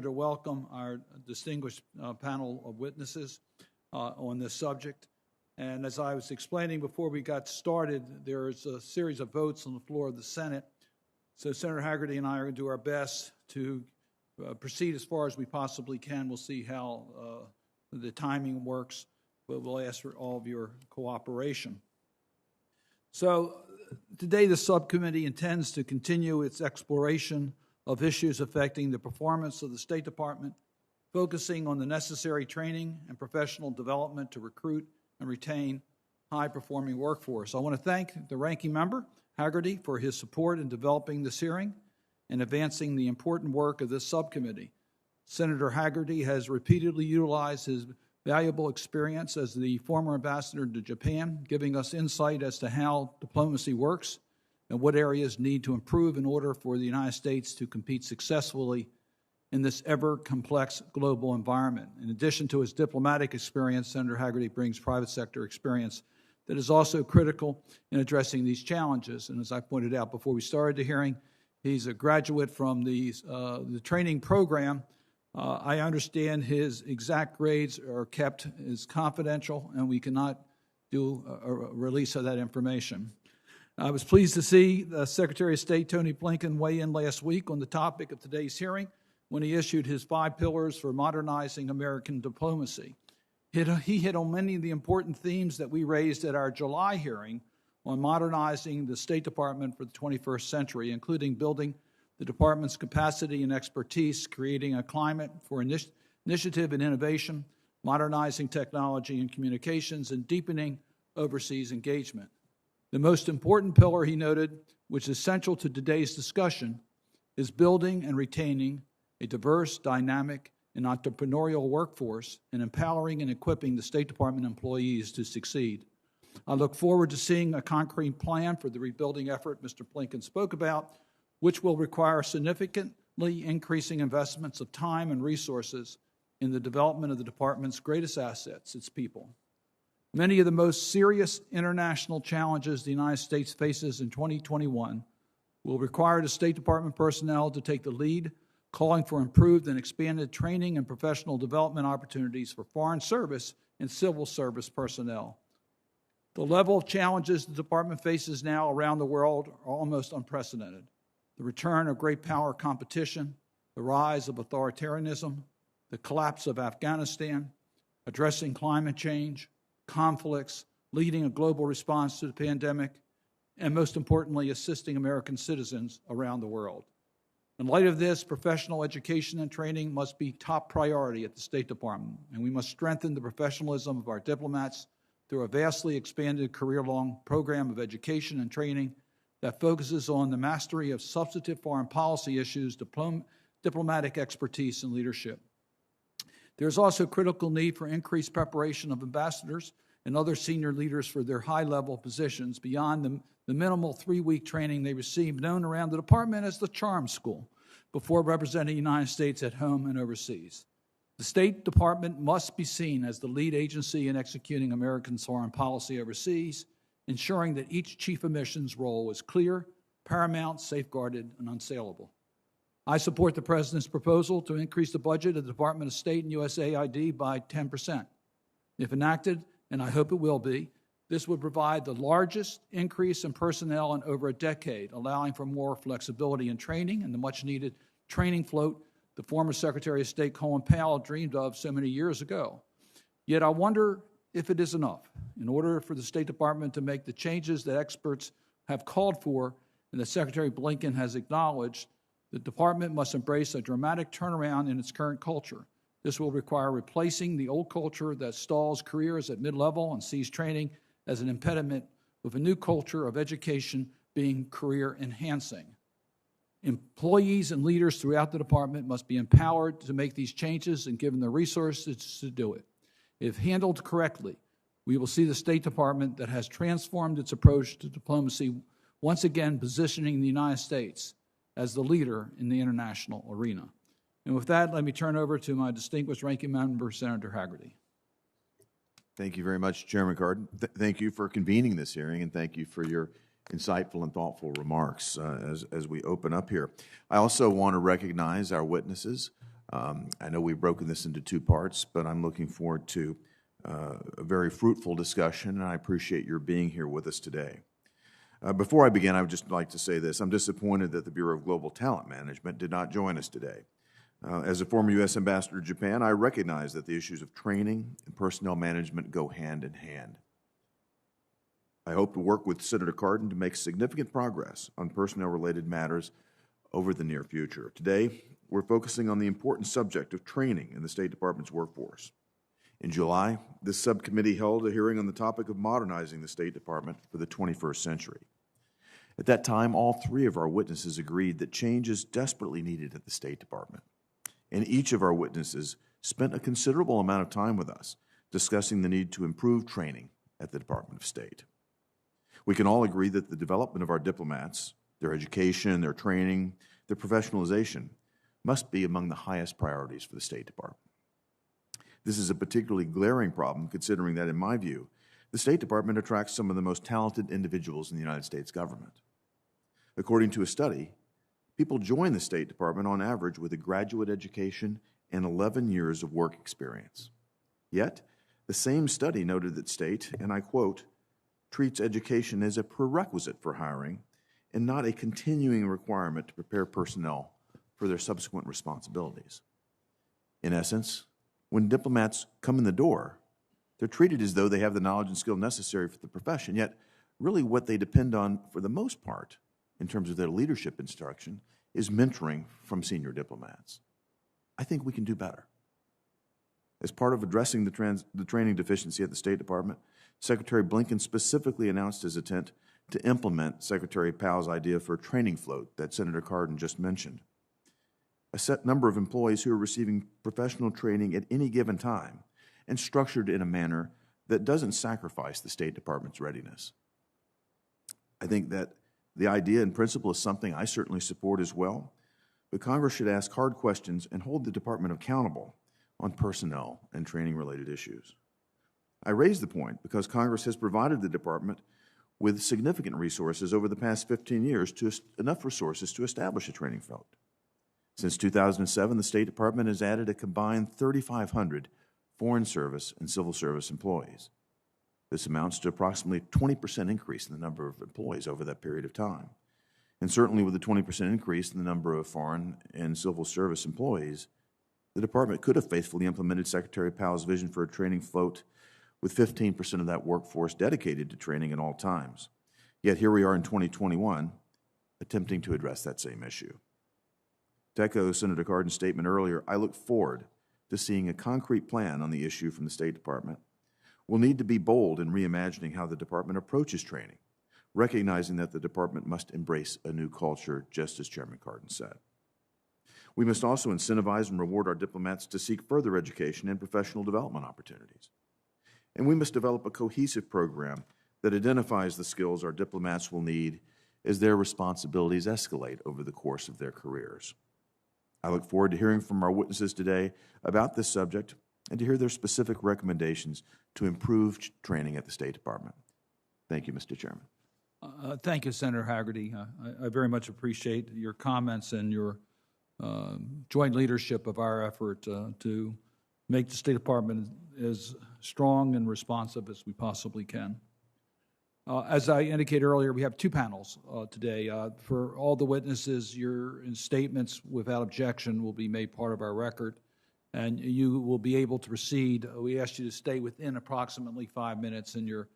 To welcome our distinguished panel of witnesses on this subject. And as I was explaining before we got started, there's a series of votes on the floor of the Senate. So Senator Hagerty and I are going to do our best to proceed as far as we possibly can. We'll see how the timing works, but we'll ask for all of your cooperation. So today the subcommittee intends to continue its exploration of issues affecting the performance of the State Department, focusing on the necessary training and professional development to recruit and retain high-performing workforce. I want to thank the ranking member, Hagerty, for his support in developing this hearing and advancing the important work of this subcommittee. Senator Hagerty has repeatedly utilized his valuable experience as the former ambassador to Japan, giving us insight as to how diplomacy works and what areas need to improve in order for the United States to compete successfully in this ever-complex global environment. In addition to his diplomatic experience, Senator Hagerty brings private sector experience that is also critical in addressing these challenges. And as I pointed out before we started the hearing, he's a graduate from the training program. I understand his exact grades are kept as confidential, and we cannot do a release of that information. I was pleased to see Secretary of State Tony Blinken weigh in last week on the topic of today's hearing when he issued his 5 pillars for modernizing American diplomacy. He hit on many of the important themes that we raised at our July hearing on modernizing the State Department for the 21st century, including building the department's capacity and expertise, creating a climate for initiative and innovation, modernizing technology and communications, and deepening overseas engagement. The most important pillar, he noted, which is central to today's discussion, is building and retaining a diverse, dynamic, and entrepreneurial workforce and empowering and equipping the State Department employees to succeed. I look forward to seeing a concrete plan for the rebuilding effort Mr. Blinken spoke about, which will require significantly increasing investments of time and resources in the development of the Department's greatest assets, its people. Many of the most serious international challenges the United States faces in 2021 will require the State Department personnel to take the lead, calling for improved and expanded training and professional development opportunities for foreign service and civil service personnel. The level of challenges the Department faces now around the world are almost unprecedented. The return of great power competition, the rise of authoritarianism, the collapse of Afghanistan, addressing climate change, conflicts, leading a global response to the pandemic, and most importantly, assisting American citizens around the world. In light of this, professional education and training must be top priority at the State Department, and we must strengthen the professionalism of our diplomats through a vastly expanded career-long program of education and training that focuses on the mastery of substantive foreign policy issues, diplomatic expertise, and leadership. There is also critical need for increased preparation of ambassadors and other senior leaders for their high-level positions beyond the minimal 3-week training they receive, known around the department as the Charm School, before representing the United States at home and overseas. The State Department must be seen as the lead agency in executing American foreign policy overseas, ensuring that each chief of missions role is clear, paramount, safeguarded, and unassailable. I support the President's proposal to increase the budget of the Department of State and USAID by 10%. If enacted, and I hope it will be, this would provide the largest increase in personnel in over a decade, allowing for more flexibility in training and the much-needed training float the former Secretary of State Colin Powell dreamed of so many years ago. Yet I wonder if it is enough. In order for the State Department to make the changes that experts have called for and that Secretary Blinken has acknowledged, the Department must embrace a dramatic turnaround in its current culture. This will require replacing the old culture that stalls careers at mid-level and sees training as an impediment with a new culture of education being career-enhancing. Employees and leaders throughout the Department must be empowered to make these changes and given the resources to do it. If handled correctly, we will see the State Department that has transformed its approach to diplomacy, once again positioning the United States as the leader in the international arena. And with that, let me turn over to my distinguished ranking member, Senator Hagerty. Thank you very much, Chairman Cardin. Thank you for convening this hearing, and thank you for your insightful and thoughtful remarks as we open up here. I also want to recognize our witnesses I know we've broken this into two parts, but I'm looking forward to a very fruitful discussion, and I appreciate your being here with us today. Before I begin, I would just like to say this. I'm disappointed that the Bureau of Global Talent Management did not join us today. As a former U.S. ambassador to Japan, I recognize that the issues of training and personnel management go hand in hand. I hope to work with Senator Cardin to make significant progress on personnel-related matters over the near future. Today, we're focusing on the important subject of training in the State Department's workforce. In July, this subcommittee held a hearing on the topic of modernizing the State Department for the 21st century. At that time, all three of our witnesses agreed that change is desperately needed at the State Department. And each of our witnesses spent a considerable amount of time with us discussing the need to improve training at the Department of State. We can all agree that the development of our diplomats, their education, their training, their professionalization, must be among the highest priorities for the State Department. This is a particularly glaring problem considering that, in my view, the State Department attracts some of the most talented individuals in the United States government. According to a study, people join the State Department on average with a graduate education and 11 years of work experience. Yet, the same study noted that State, and I quote, treats education as a prerequisite for hiring and not a continuing requirement to prepare personnel for their subsequent responsibilities. In essence, when diplomats come in the door, they're treated as though they have the knowledge and skill necessary for the profession, yet really what they depend on for the most part in terms of their leadership instruction is mentoring from senior diplomats. I think we can do better. As part of addressing the training deficiency at the State Department, Secretary Blinken specifically announced his intent to implement Secretary Powell's idea for a training float that Senator Cardin just mentioned. A set number of employees who are receiving professional training at any given time and structured in a manner that doesn't sacrifice the State Department's readiness. I think that the idea and principle is something I certainly support as well, but Congress should ask hard questions and hold the Department accountable on personnel and training-related issues. I raise the point because Congress has provided the Department with significant resources over the past 15 years, enough resources to establish a training float. Since 2007, the State Department has added a combined 3,500 Foreign Service and Civil Service employees. This amounts to approximately a 20% increase in the number of employees over that period of time. And certainly with a 20% increase in the number of Foreign and Civil Service employees, the Department could have faithfully implemented Secretary Powell's vision for a training float with 15% of that workforce dedicated to training at all times. Yet here we are in 2021, attempting to address that same issue. To echo Senator Cardin's statement earlier, I look forward to seeing a concrete plan on the issue from the State Department. We'll need to be bold in reimagining how the Department approaches training, recognizing that the Department must embrace a new culture, just as Chairman Cardin said. We must also incentivize and reward our diplomats to seek further education and professional development opportunities. And we must develop a cohesive program that identifies the skills our diplomats will need as their responsibilities escalate over the course of their careers. I look forward to hearing from our witnesses today about this subject and to hear their specific recommendations to improve training at the State Department. Thank you, Mr. Chairman. Thank you, Senator Hagerty. I very much appreciate your comments and your joint leadership of our effort to make the State Department as strong and responsive as we possibly can. As I indicated earlier, we have two panels today. For all the witnesses, your statements without objection will be made part of our record, and you will be able to proceed. We ask you to stay within approximately 5 minutes in your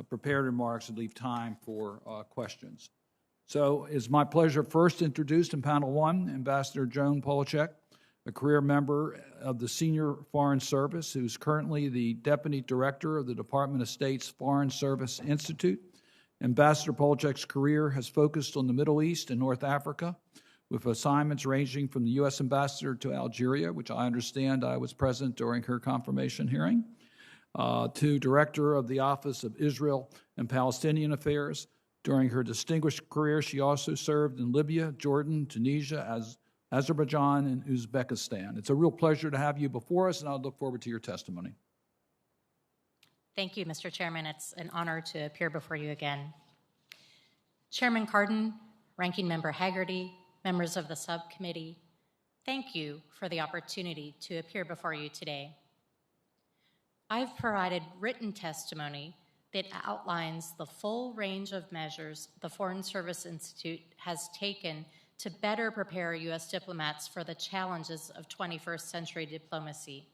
prepared remarks and leave time for questions. So it's my pleasure first to introduce in panel one, Ambassador Joan Polachek, a career member of the Senior Foreign Service, who's currently the Deputy Director of the Department of State's Foreign Service Institute. Ambassador Polachek's career has focused on the Middle East and North Africa, with assignments ranging from the U.S. Ambassador to Algeria, which I understand I was present during her confirmation hearing, to Director of the Office of Israel and Palestinian Affairs. During her distinguished career, she also served in Libya, Jordan, Tunisia, Azerbaijan, and Uzbekistan. It's a real pleasure to have you before us, and I look forward to your testimony. Thank you, Mr. Chairman. It's an honor to appear before you again. Chairman Cardin, Ranking Member Hagerty, members of the subcommittee, Thank you for the opportunity to appear before you today. I've provided written testimony that outlines the full range of measures the Foreign Service Institute has taken to better prepare U.S. diplomats for the challenges of 21st century diplomacy.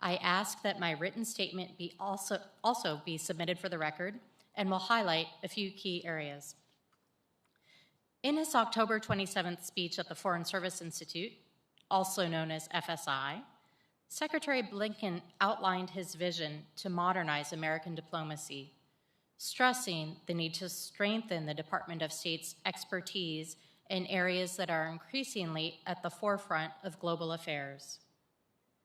I ask that my written statement be also be submitted for the record and will highlight a few key areas. In his October 27th speech at the Foreign Service Institute, also known as FSI, Secretary Blinken outlined his vision to modernize American diplomacy, stressing the need to strengthen the Department of State's expertise in areas that are increasingly at the forefront of global affairs.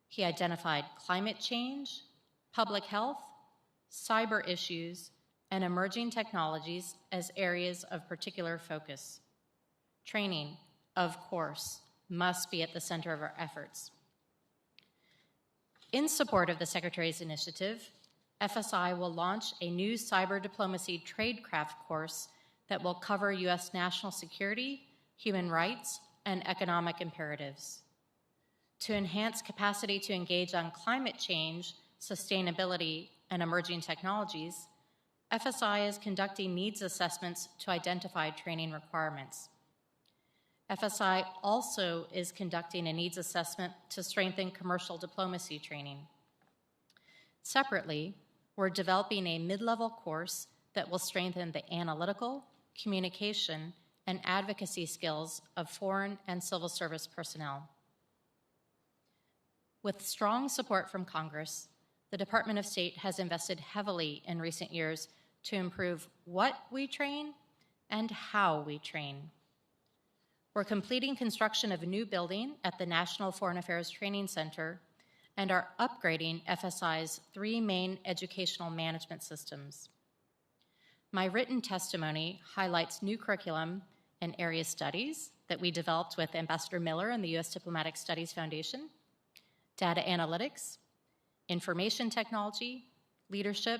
He identified climate change, public health, cyber issues, and emerging technologies as areas of particular focus. Training, of course, must be at the center of our efforts. In support of the Secretary's initiative, FSI will launch a new cyber diplomacy tradecraft course that will cover U.S. national security, human rights, and economic imperatives. To enhance capacity to engage on climate change, sustainability, and emerging technologies, FSI is conducting needs assessments to identify training requirements. FSI also is conducting a needs assessment to strengthen commercial diplomacy training. Separately, we're developing a mid-level course that will strengthen the analytical, communication, and advocacy skills of foreign and civil service personnel. With strong support from Congress, the Department of State has invested heavily in recent years to improve what we train and how we train. We're completing construction of a new building at the National Foreign Affairs Training Center and are upgrading FSI's 3 main educational management systems. My written testimony highlights new curriculum and area studies that we developed with Ambassador Miller and the U.S. Diplomatic Studies Foundation, data analytics, information technology, leadership,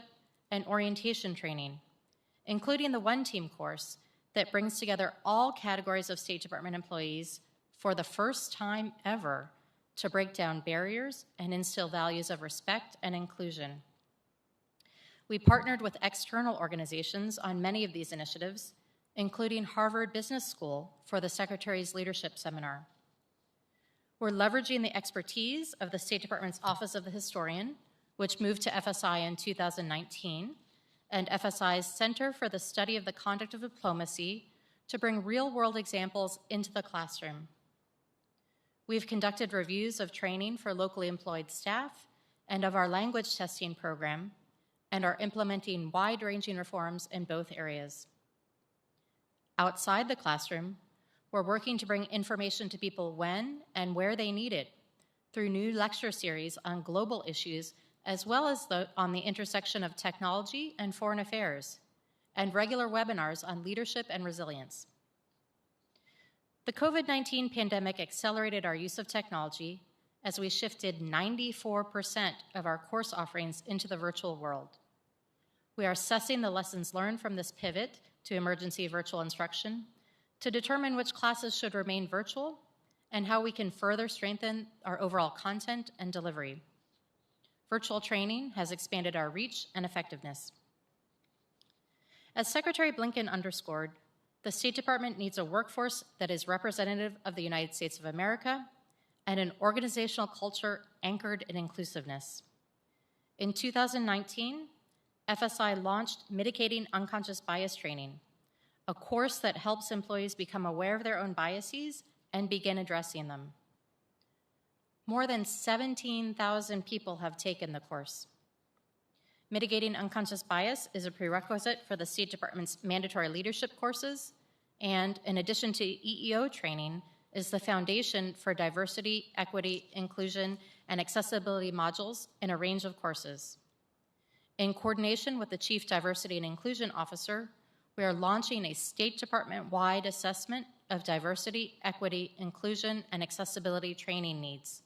and orientation training, including the One Team course that brings together all categories of State Department employees for the first time ever to break down barriers and instill values of respect and inclusion. We partnered with external organizations on many of these initiatives, including Harvard Business School for the Secretary's Leadership Seminar. We're leveraging the expertise of the State Department's Office of the Historian, which moved to FSI in 2019, and FSI's Center for the Study of the Conduct of Diplomacy to bring real-world examples into the classroom. We've conducted reviews of training for locally employed staff and of our language testing program, and are implementing wide-ranging reforms in both areas. Outside the classroom, we're working to bring information to people when and where they need it through new lecture series on global issues, as well as on the intersection of technology and foreign affairs, and regular webinars on leadership and resilience. The COVID-19 pandemic accelerated our use of technology as we shifted 94% of our course offerings into the virtual world. We are assessing the lessons learned from this pivot to emergency virtual instruction to determine which classes should remain virtual and how we can further strengthen our overall content and delivery. Virtual training has expanded our reach and effectiveness. As Secretary Blinken underscored, the State Department needs a workforce that is representative of the United States of America and an organizational culture anchored in inclusiveness. In 2019, FSI launched Mitigating Unconscious Bias Training, a course that helps employees become aware of their own biases and begin addressing them. More than 17,000 people have taken the course. Mitigating Unconscious Bias is a prerequisite for the State Department's mandatory leadership courses, and in addition to EEO training, is the foundation for diversity, equity, inclusion, and accessibility modules in a range of courses. In coordination with the Chief Diversity and Inclusion Officer, we are launching a State Department-wide assessment of diversity, equity, inclusion, and accessibility training needs.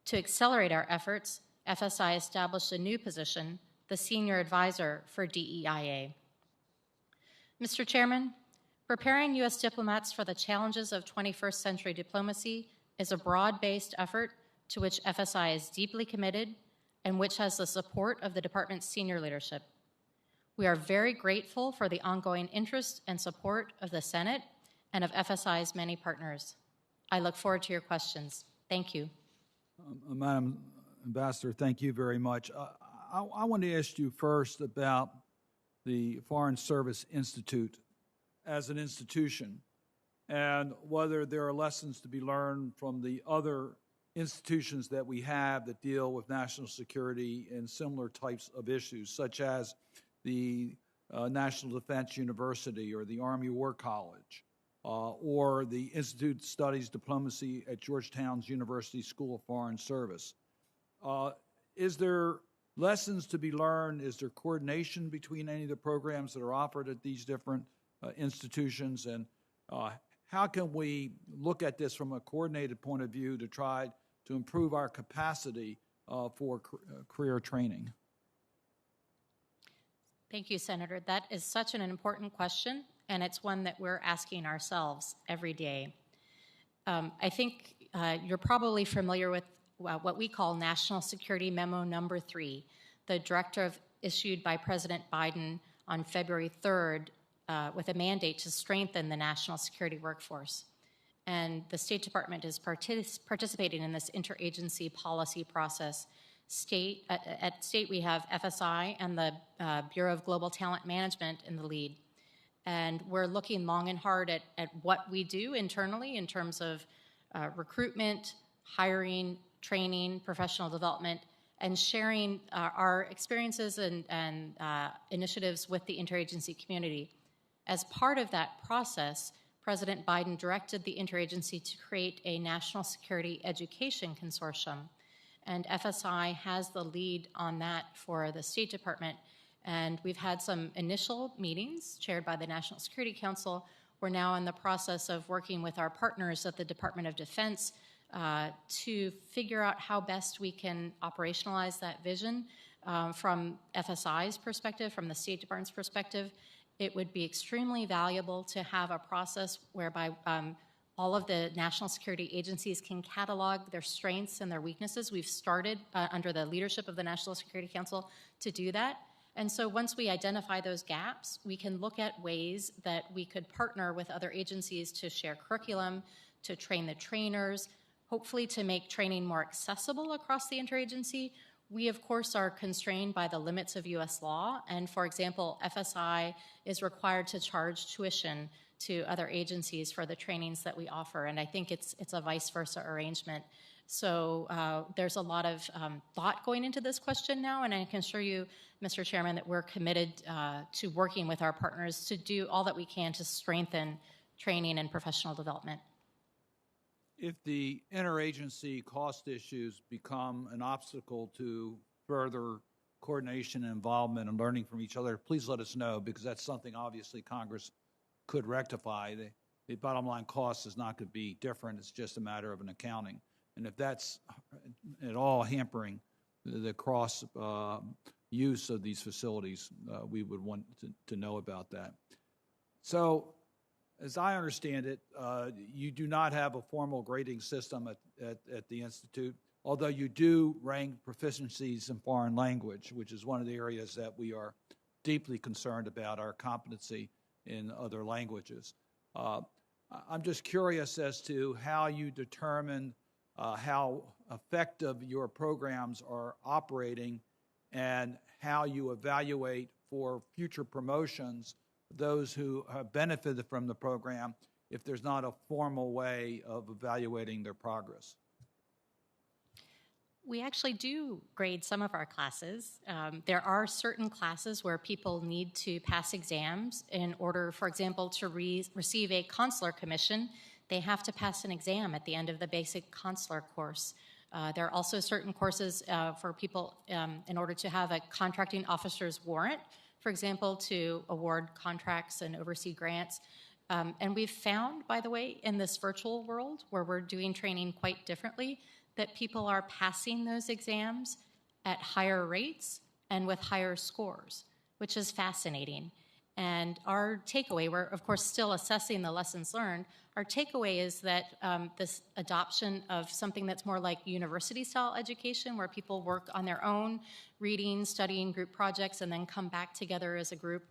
To accelerate our efforts, FSI established a new position, the Senior Advisor for DEIA. Mr. Chairman, preparing U.S. diplomats for the challenges of 21st century diplomacy is a broad-based effort to which FSI is deeply committed and which has the support of the department's senior leadership. We are very grateful for the ongoing interest and support of the Senate and of FSI's many partners. I look forward to your questions. Thank you. Madam Ambassador, thank you very much. I want to ask you first about the Foreign Service Institute as an institution and whether there are lessons to be learned from the other institutions that we have that deal with national security and similar types of issues, such as the National Defense University or the Army War College, or the Institute Studies Diplomacy at Georgetown's University School of Foreign Service. Is there lessons to be learned? Is there coordination between any of the programs that are offered at these different institutions? And how can we look at this from a coordinated point of view to try to improve our capacity for career training? Thank you, Senator. That is such an important question, and it's one that we're asking ourselves every day. I think you're probably familiar with what we call National Security Memo Number 3, the directive issued by President Biden on February 3rd with a mandate to strengthen the national security workforce. And the State Department is participating in this interagency policy process. At State, we have FSI and the Bureau of Global Talent Management in the lead. And we're looking long and hard at what we do internally in terms of recruitment, hiring, training, professional development, and sharing our experiences and initiatives with the interagency community. As part of that process, President Biden directed the interagency to create a national security education consortium. And FSI has the lead on that for the State Department. And we've had some initial meetings chaired by the National Security Council. We're now in the process of working with our partners at the Department of Defense to figure out how best we can operationalize that vision from FSI's perspective, from the State Department's perspective. It would be extremely valuable to have a process whereby all of the national security agencies can catalog their strengths and their weaknesses. We've started under the leadership of the National Security Council to do that. And so once we identify those gaps, we can look at ways that we could partner with other agencies to share curriculum, to train the trainers, hopefully to make training more accessible across the interagency. We, of course, are constrained by the limits of U.S. law. And for example, FSI is required to charge tuition to other agencies for the trainings that we offer. And I think it's a vice versa arrangement. So there's a lot of thought going into this question now, and I can assure you, Mr. Chairman, that we're committed to working with our partners to do all that we can to strengthen training and professional development. If the interagency cost issues become an obstacle to further coordination and involvement and learning from each other, please let us know, because that's something obviously Congress could rectify. The bottom line cost is not going to be different. It's just a matter of an accounting. And if that's at all hampering the cross use of these facilities, we would want to know about that. So, as I understand it, you do not have a formal grading system at the Institute, although you do rank proficiencies in foreign language, which is one of the areas that we are deeply concerned about, our competency in other languages. I'm just curious as to how you determine how effective your programs are operating and how you evaluate for future promotions those who have benefited from the program if there's not a formal way of evaluating their progress. We actually do grade some of our classes. There are certain classes where people need to pass exams in order, for example, to receive a consular commission. They have to pass an exam at the end of the basic consular course. There are also certain courses for people in order to have a contracting officer's warrant, for example, to award contracts and oversee grants. And we've found, by the way, in this virtual world where we're doing training quite differently, that people are passing those exams at higher rates and with higher scores, which is fascinating. And our takeaway, we're of course still assessing the lessons learned, our takeaway is that this adoption of something that's more like university-style education, where people work on their own, reading, studying, group projects, and then come back together as a group,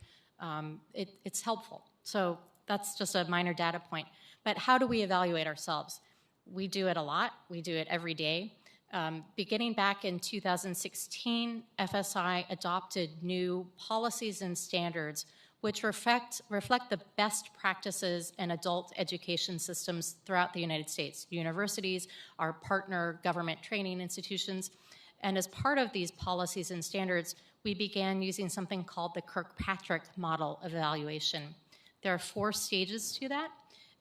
it's helpful. So that's just a minor data point. But how do we evaluate ourselves? We do it a lot. We do it every day. Beginning back in 2016, FSI adopted new policies and standards which reflect the best practices in adult education systems throughout the United States, universities, our partner government training institutions. And as part of these policies and standards, we began using something called the Kirkpatrick model evaluation. There are 4 stages to that,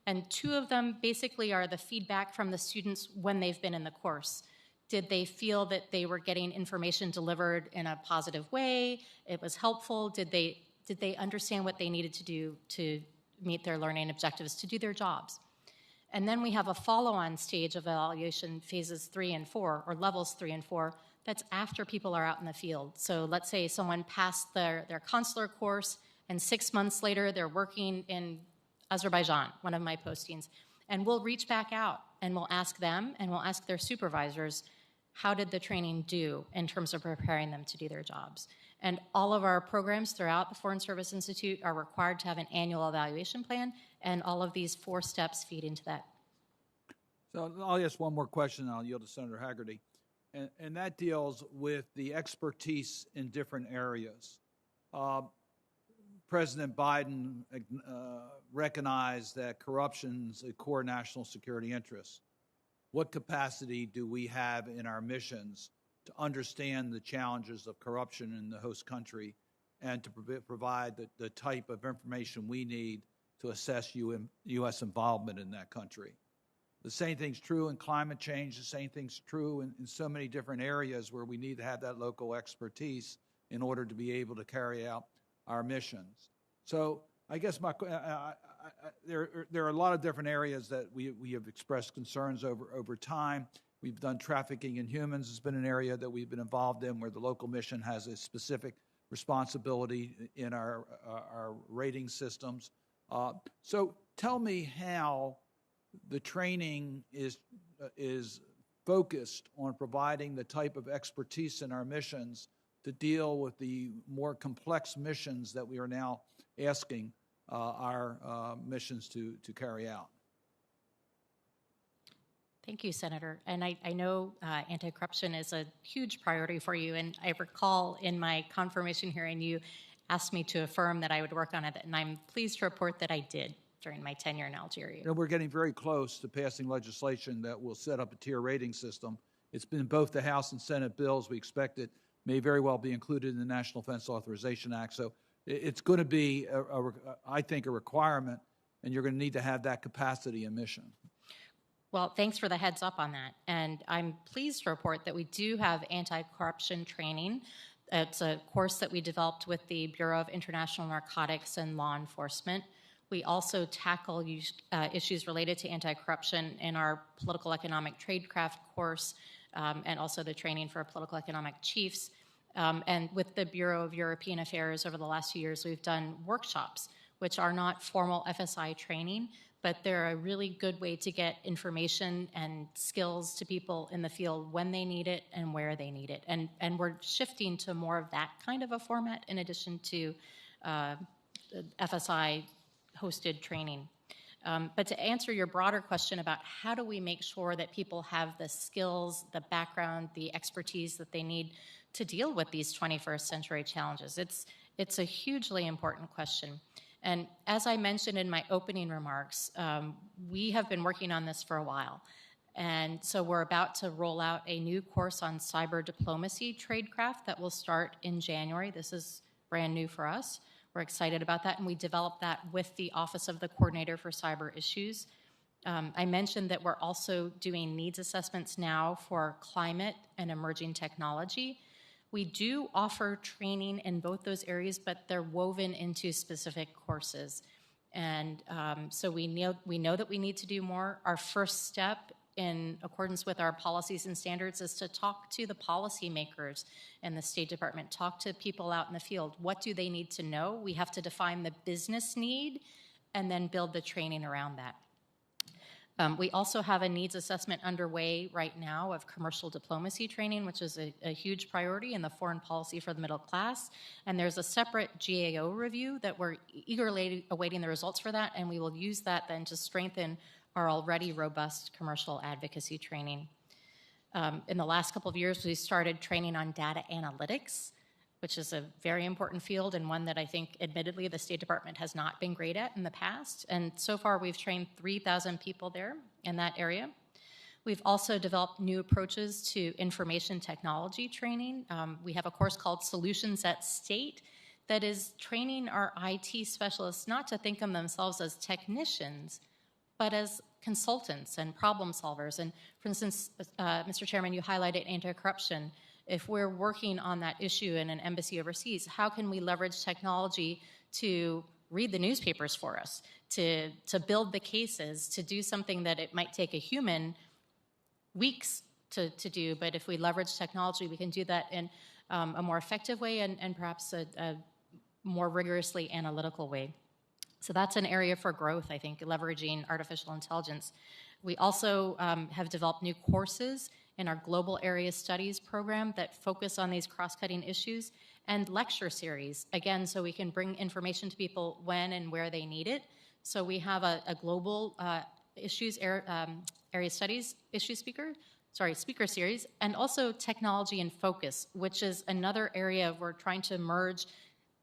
and 2 of them basically are the feedback from the students when they've been in the course. Did they feel that they were getting information delivered in a positive way? It was helpful? Did they understand what they needed to do to meet their learning objectives, to do their jobs? And then we have a follow-on stage of evaluation, phases 3 and 4, or levels 3 and 4, that's after people are out in the field. So let's say someone passed their consular course, and 6 months later they're working in Azerbaijan, one of my postings. And we'll reach back out and we'll ask them and we'll ask their supervisors, how did the training do in terms of preparing them to do their jobs? And all of our programs throughout the Foreign Service Institute are required to have an annual evaluation plan, and all of these 4 steps feed into that. So I'll ask one more question, and I'll yield to Senator Hagerty. And that deals with the expertise in different areas. President Biden recognized that corruption's a core national security interest. What capacity do we have in our missions to understand the challenges of corruption in the host country and to provide the type of information we need to assess U.S. involvement in that country? The same thing's true in climate change. The same thing's true in so many different areas where we need to have that local expertise in order to be able to carry out our missions. So I guess there are a lot of different areas that we have expressed concerns over time. We've done trafficking in humans. It's been an area that we've been involved in where the local mission has a specific responsibility in our rating systems. So tell me how the training is focused on providing the type of expertise in our missions to deal with the more complex missions that we are now asking our missions to carry out. Thank you, Senator. And I know anti-corruption is a huge priority for you, and I recall in my confirmation hearing you asked me to affirm that I would work on it, and I'm pleased to report that I did during my tenure in Algeria. And we're getting very close to passing legislation that will set up a tier rating system. It's been both the House and Senate bills. We expect it may very well be included in the National Defense Authorization Act. So it's going to be, I think, a requirement, and you're going to need to have that capacity and mission. Well, thanks for the heads up on that. And I'm pleased to report that we do have anti-corruption training. It's a course that we developed with the Bureau of International Narcotics and Law Enforcement. We also tackle issues related to anti-corruption in our political economic tradecraft course, and also the training for political economic chiefs. And with the Bureau of European Affairs over the last few years, we've done workshops, which are not formal FSI training, but they're a really good way to get information and skills to people in the field when they need it and where they need it. And we're shifting to more of that kind of a format in addition to FSI-hosted training. But to answer your broader question about how do we make sure that people have the skills, the background, the expertise that they need to deal with these 21st century challenges, it's a hugely important question. And as I mentioned in my opening remarks, we have been working on this for a while. And so we're about to roll out a new course on cyber diplomacy tradecraft that will start in January. This is brand new for us. We're excited about that, and we developed that with the Office of the Coordinator for Cyber Issues. I mentioned that we're also doing needs assessments now for climate and emerging technology. We do offer training in both those areas, but they're woven into specific courses. And so we know that we need to do more. Our first step in accordance with our policies and standards is to talk to the policymakers in the State Department, talk to people out in the field. What do they need to know? We have to define the business need and then build the training around that. We also have a needs assessment underway right now of commercial diplomacy training, which is a huge priority in the foreign policy for the middle class. And there's a separate GAO review that we're eagerly awaiting the results for that, and we will use that then to strengthen our already robust commercial advocacy training. In the last couple of years, we started training on data analytics, which is a very important field and one that I think, admittedly, the State Department has not been great at in the past. And so far, we've trained 3,000 people there in that area. We've also developed new approaches to information technology training. We have a course called Solutions at State that is training our IT specialists not to think of themselves as technicians, but as consultants and problem solvers. And for instance, Mr. Chairman, you highlighted anti-corruption. If we're working on that issue in an embassy overseas, how can we leverage technology to read the newspapers for us, to build the cases, to do something that it might take a human weeks to do, but if we leverage technology, we can do that in a more effective way and perhaps a more rigorously analytical way. So that's an area for growth, I think, leveraging artificial intelligence. We also have developed new courses in our Global Area Studies program that focus on these cross-cutting issues, and lecture series, again, so we can bring information to people when and where they need it. So we have a global area studies speaker series, and also technology in focus, which is another area we're trying to merge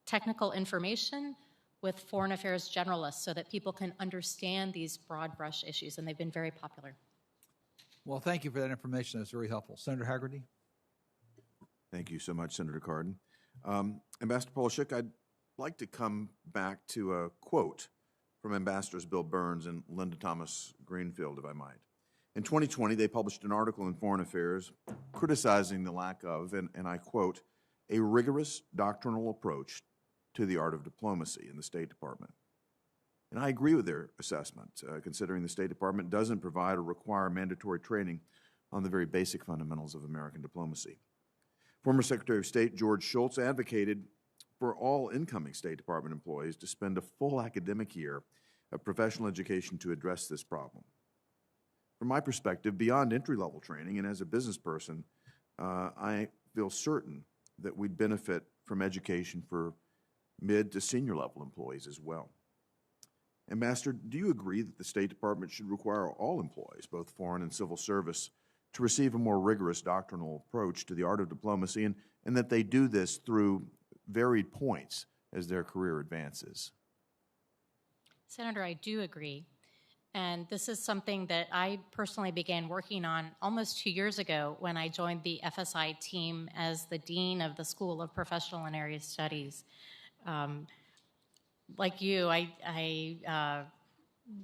technical information with foreign affairs generalists so that people can understand these broad brush issues, and they've been very popular. Well, thank you for that information. That's very helpful. Senator Hagerty? Thank you so much, Senator Cardin. Ambassador Polishuk, I'd like to come back to a quote from Ambassadors Bill Burns and Linda Thomas Greenfield, if I might. In 2020, they published an article in Foreign Affairs criticizing the lack of, and I quote, a rigorous doctrinal approach to the art of diplomacy in the State Department. And I agree with their assessment, considering the State Department doesn't provide or require mandatory training on the very basic fundamentals of American diplomacy. Former Secretary of State George Shultz advocated for all incoming State Department employees to spend a full academic year of professional education to address this problem. From my perspective, beyond entry-level training and as a business person, I feel certain that we'd benefit from education for mid to senior level employees as well. Ambassador, do you agree that the State Department should require all employees, both foreign and civil service, to receive a more rigorous doctrinal approach to the art of diplomacy, and that they do this through varied points as their career advances? Senator, I do agree. And this is something that I personally began working on almost 2 years ago when I joined the FSI team as the Dean of the School of Professional and Area Studies. Like you, I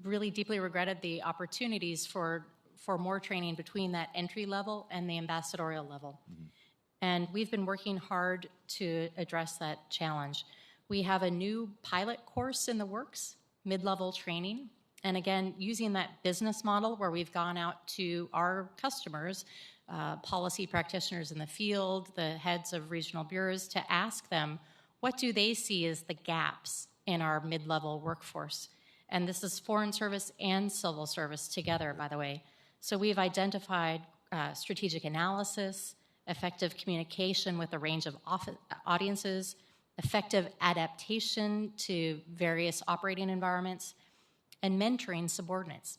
really deeply regretted the opportunities for more training between that entry level and the ambassadorial level. Mm-hmm. And we've been working hard to address that challenge. We have a new pilot course in the works, mid-level training. And again, using that business model where we've gone out to our customers, policy practitioners in the field, the heads of regional bureaus, to ask them, what do they see as the gaps in our mid-level workforce? And this is foreign service and civil service together, by the way. So we've identified strategic analysis, effective communication with a range of audiences, effective adaptation to various operating environments, and mentoring subordinates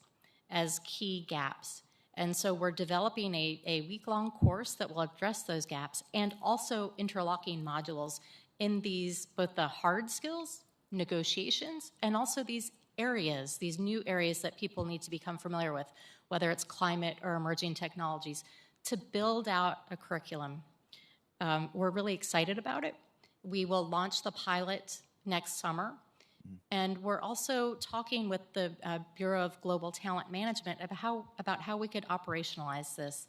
as key gaps. And so we're developing a week-long course that will address those gaps, and also interlocking modules in these, both the hard skills, negotiations, and also these areas, these new areas that people need to become familiar with, whether it's climate or emerging technologies, to build out a curriculum. We're really excited about it. We will launch the pilot next summer. And we're also talking with the Bureau of Global Talent Management about how we could operationalize this.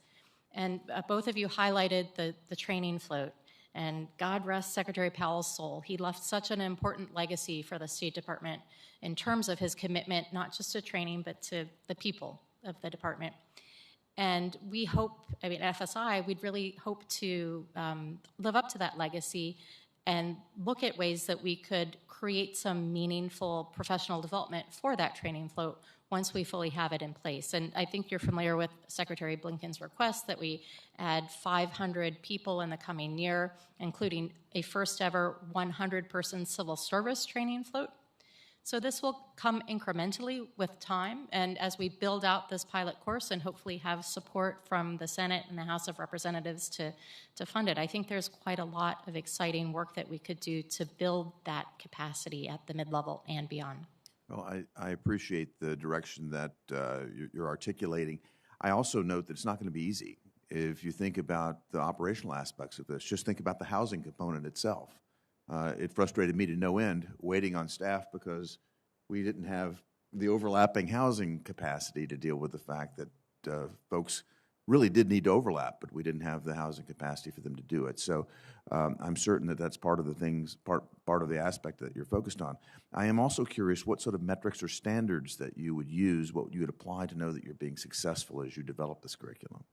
And both of you highlighted the training float. And God rest Secretary Powell's soul. He left such an important legacy for the State Department in terms of his commitment, not just to training, but to the people of the department. And we hope, I mean, at FSI, we'd really hope to live up to that legacy and look at ways that we could create some meaningful professional development for that training float once we fully have it in place. And I think you're familiar with Secretary Blinken's request that we add 500 people in the coming year, including a first ever 100-person civil service training float. So this will come incrementally with time, and as we build out this pilot course and hopefully have support from the Senate and the House of Representatives to fund it, I think there's quite a lot of exciting work that we could do to build that capacity at the mid-level and beyond. Well, I appreciate the direction that you're articulating. I also note that it's not going to be easy. If you think about the operational aspects of this, just think about the housing component itself. It frustrated me to no end waiting on staff because we didn't have the overlapping housing capacity to deal with the fact that folks really did need to overlap, but we didn't have the housing capacity for them to do it. So I'm certain that that's part of the things, part of the aspect that you're focused on. I am also curious what sort of metrics or standards that you would use, what you would apply to know that you're being successful as you develop this curriculum.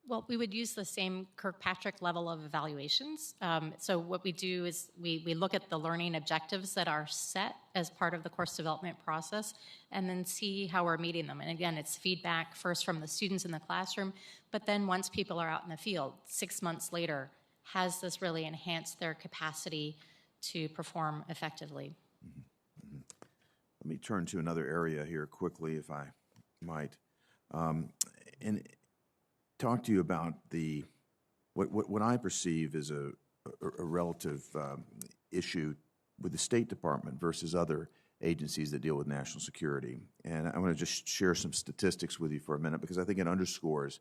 Well, we would use the same Kirkpatrick level of evaluations. So what we do is we look at the learning objectives that are set as part of the course development process and then see how we're meeting them. And again, it's feedback first from the students in the classroom, but then once people are out in the field, 6 months later, has this really enhanced their capacity to perform effectively? Mm-hmm. Let me turn to another area here quickly, if I might. And talk to you about what I perceive as a relative issue with the State Department versus other agencies that deal with national security. And I want to just share some statistics with you for a minute because I think it underscores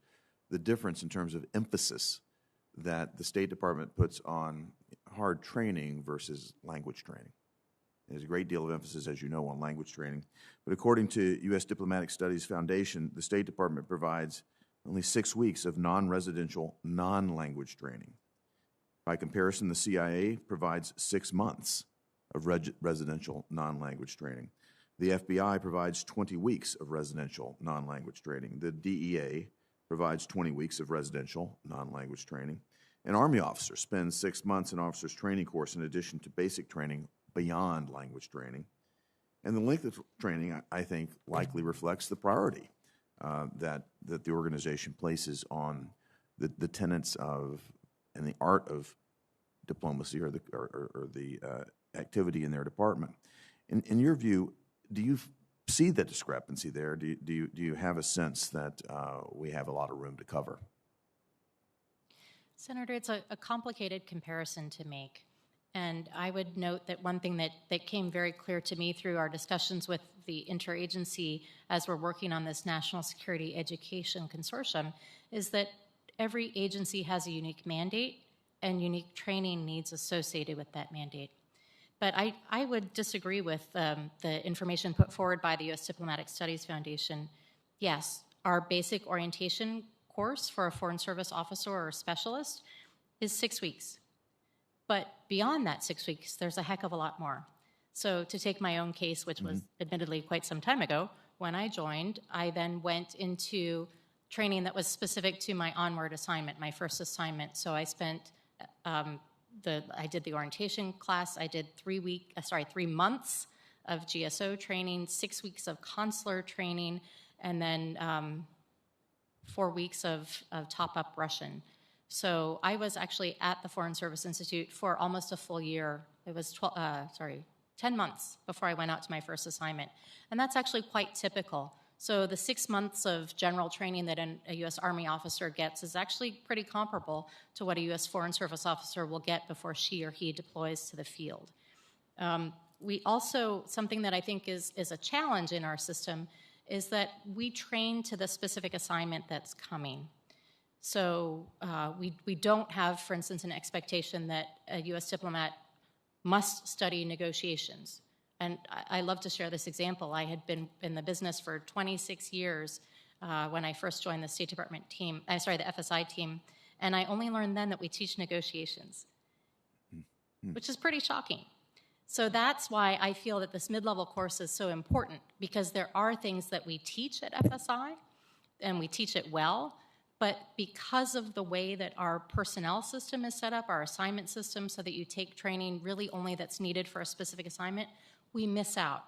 the difference in terms of emphasis that the State Department puts on hard training versus language training. There's a great deal of emphasis, as you know, on language training. But according to U.S. Diplomatic Studies Foundation, the State Department provides only 6 weeks of non-residential, non-language training. By comparison, the CIA provides 6 months of residential non-language training. The FBI provides 20 weeks of residential non-language training. The DEA provides 20 weeks of residential non-language training. An Army officer spends 6 months in officer's training course in addition to basic training beyond language training. And the length of training, I think, likely reflects the priority that the organization places on the tenets of and the art of diplomacy or the activity in their department. In your view, do you see the discrepancy there? Do you have a sense that we have a lot of room to cover? Senator, it's a complicated comparison to make. And I would note that one thing that came very clear to me through our discussions with the interagency as we're working on this National Security Education Consortium is that every agency has a unique mandate and unique training needs associated with that mandate. But I would disagree with the information put forward by the U.S. Diplomatic Studies Foundation. Yes, our basic orientation course for a Foreign Service officer or a specialist is 6 weeks. But beyond that 6 weeks, there's a heck of a lot more. So to take my own case, which was admittedly quite some time ago, when I joined, I then went into training that was specific to my onward assignment, my first assignment. So I spent, I did the orientation class, I did 3 months of GSO training, 6 weeks of consular training, and then 4 weeks of top-up Russian. So I was actually at the Foreign Service Institute for almost a full year. It was 10 months before I went out to my first assignment. And that's actually quite typical. So the 6 months of general training that a U.S. Army officer gets is actually pretty comparable to what a U.S. Foreign Service officer will get before she or he deploys to the field. We also, something that I think is a challenge in our system is that we train to the specific assignment that's coming. So we don't have, for instance, an expectation that a U.S. diplomat must study negotiations. And I love to share this example. I had been in the business for 26 years when I first joined the State Department team, the FSI team, and I only learned then that we teach negotiations, which is pretty shocking. So that's why I feel that this mid-level course is so important, because there are things that we teach at FSI, and we teach it well. But because of the way that our personnel system is set up, our assignment system, so that you take training really only that's needed for a specific assignment, we miss out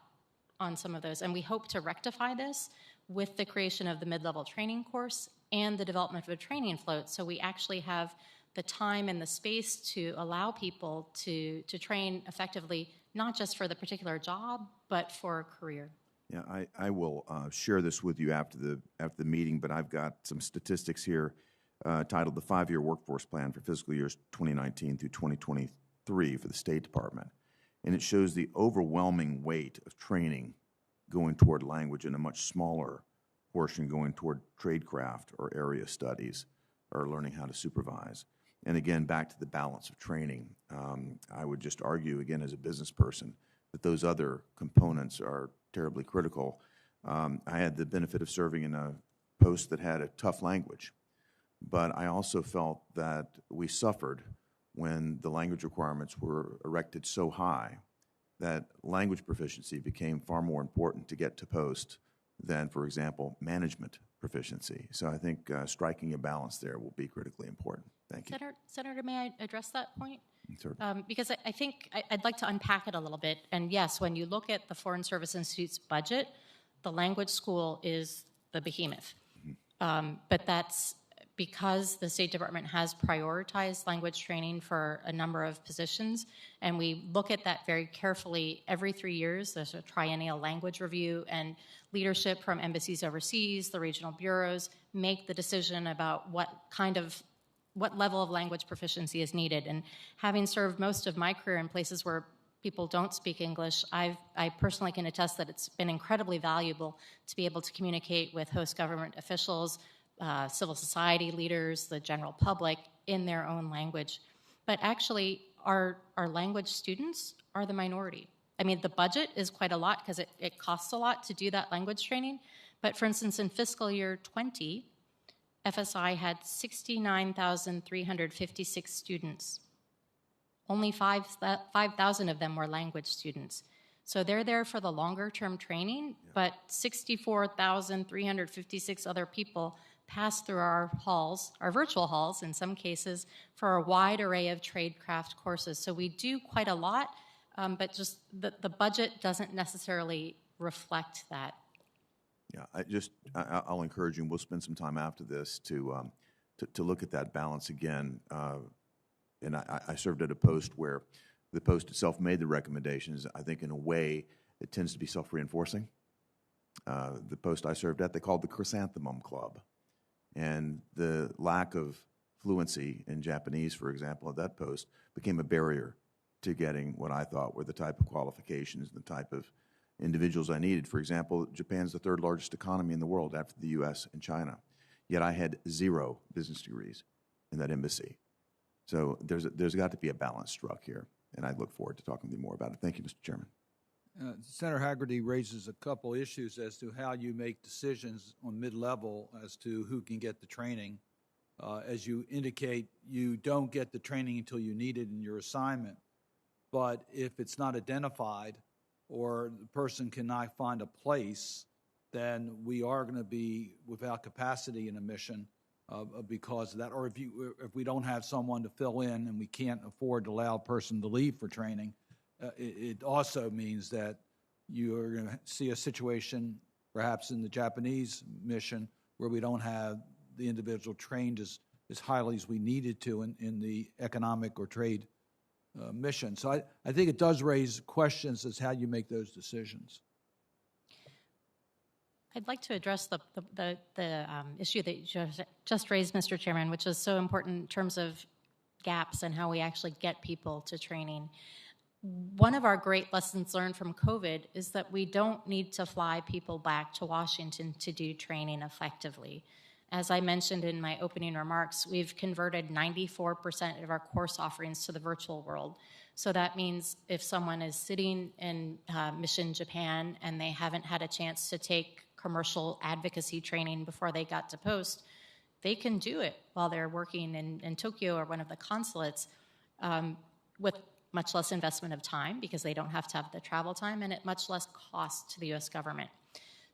on some of those. And we hope to rectify this with the creation of the mid-level training course and the development of a training float. So we actually have the time and the space to allow people to train effectively, not just for the particular job, but for a career. Yeah, I will share this with you after the meeting, but I've got some statistics here titled the 5-Year Workforce Plan for fiscal years 2019 through 2023 for the State Department. And it shows the overwhelming weight of training going toward language and a much smaller portion going toward tradecraft or area studies or learning how to supervise. And again, back to the balance of training, I would just argue, again, as a business person, that those other components are terribly critical. I had the benefit of serving in a post that had a tough language, but I also felt that we suffered when the language requirements were erected so high that language proficiency became far more important to get to post than, for example, management proficiency. So I think striking a balance there will be critically important. Thank you. Senator, may I address that point? Certainly. Because I think I'd like to unpack it a little bit. And yes, when you look at the Foreign Service Institute's budget, the language school is the behemoth. But that's because the State Department has prioritized language training for a number of positions, and we look at that very carefully every 3 years. There's a triennial language review, and leadership from embassies overseas, the regional bureaus, make the decision about what level of language proficiency is needed. And having served most of my career in places where people don't speak English, I personally can attest that it's been incredibly valuable to be able to communicate with host government officials, civil society leaders, the general public in their own language. But actually, our language students are the minority. I mean, the budget is quite a lot because it costs a lot to do that language training. But for instance, in fiscal year 20, FSI had 69,356 students. Only 5,000 of them were language students. So they're there for the longer term training, but 64,356 other people pass through our halls, our virtual halls in some cases, for a wide array of tradecraft courses. So we do quite a lot, but just the budget doesn't necessarily reflect that. Yeah, I'll encourage you, and we'll spend some time after this to look at that balance again. And I served at a post where the post itself made the recommendations. I think in a way it tends to be self-reinforcing. The post I served at, they called the Chrysanthemum Club. And the lack of fluency in Japanese, for example, at that post became a barrier to getting what I thought were the type of qualifications, the type of individuals I needed. For example, Japan's the third largest economy in the world after the U.S. and China. Yet I had 0 business degrees in that embassy. So there's got to be a balance struck here, and I look forward to talking with you more about it. Thank you, Mr. Chairman. Senator Hagerty raises a couple issues as to how you make decisions on mid-level as to who can get the training. As you indicate, you don't get the training until you need it in your assignment. But if it's not identified or the person cannot find a place, then we are going to be without capacity in a mission because of that. Or if we don't have someone to fill in and we can't afford to allow a person to leave for training, it also means that you're going to see a situation, perhaps in the Japanese mission, where we don't have the individual trained as highly as we needed to in the economic or trade mission. So I think it does raise questions as how you make those decisions. I'd like to address the issue that you just raised, Mr. Chairman, which is so important in terms of gaps and how we actually get people to training. One of our great lessons learned from COVID is that we don't need to fly people back to Washington to do training effectively. As I mentioned in my opening remarks, we've converted 94% of our course offerings to the virtual world. So that means if someone is sitting in Mission Japan and they haven't had a chance to take commercial advocacy training before they got to post, they can do it while they're working in Tokyo or one of the consulates with much less investment of time because they don't have to have the travel time and at much less cost to the U.S. government.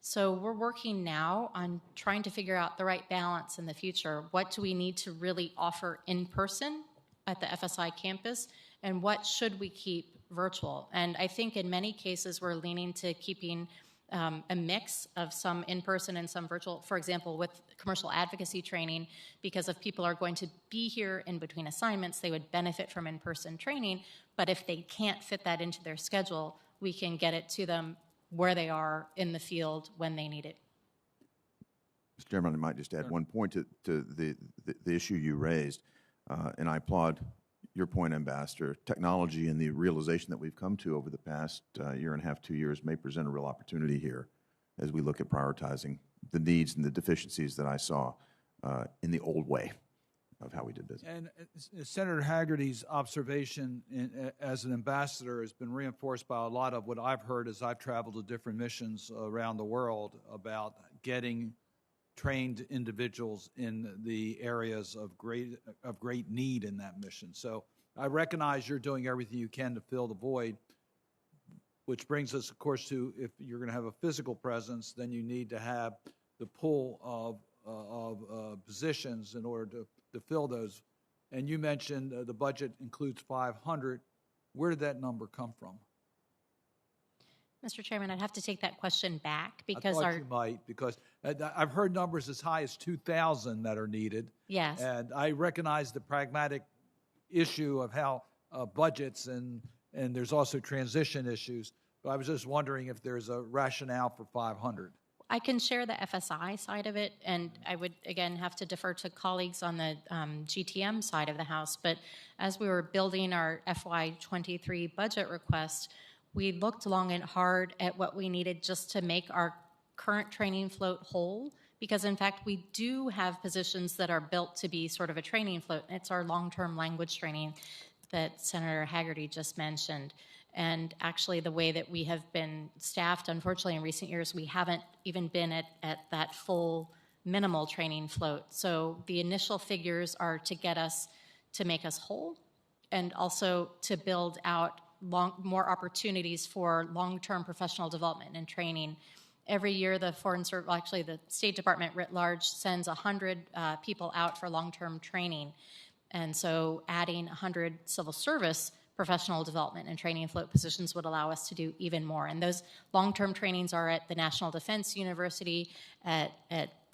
So we're working now on trying to figure out the right balance in the future. What do we need to really offer in person at the FSI campus, and what should we keep virtual? And I think in many cases we're leaning to keeping a mix of some in-person and some virtual. For example, with commercial advocacy training, because if people are going to be here in between assignments, they would benefit from in-person training. But if they can't fit that into their schedule, we can get it to them where they are in the field when they need it. Mr. Chairman, I might just add one point to the issue you raised, and I applaud your point, Ambassador. Technology and the realization that we've come to over the past year and a half, 2 years may present a real opportunity here as we look at prioritizing the needs and the deficiencies that I saw in the old way of how we did business. And Senator Haggerty's observation as an ambassador has been reinforced by a lot of what I've heard as I've traveled to different missions around the world about getting trained individuals in the areas of great need in that mission. So I recognize you're doing everything you can to fill the void, which brings us, of course, to if you're going to have a physical presence, then you need to have the pool of positions in order to fill those. And you mentioned the budget includes 500. Where did that number come from? Mr. Chairman, I'd have to take that question back because I thought you might, because I've heard numbers as high as 2,000 that are needed. Yes. And I recognize the pragmatic issue of how budgets and there's also transition issues. But I was just wondering if there's a rationale for 500. I can share the FSI side of it, and I would, again, have to defer to colleagues on the GTM side of the House. But as we were building our FY23 budget request, we looked long and hard at what we needed just to make our current training float whole, because, in fact, we do have positions that are built to be sort of a training float. It's our long-term language training that Senator Haggerty just mentioned. And actually, the way that we have been staffed, unfortunately, in recent years, we haven't even been at that full minimal training float. So the initial figures are to get us, to make us whole, and also to build out more opportunities for long-term professional development and training. Every year, the the State Department writ large sends 100 people out for long-term training. And so adding 100 civil service professional development and training float positions would allow us to do even more. And those long-term trainings are at the National Defense University, at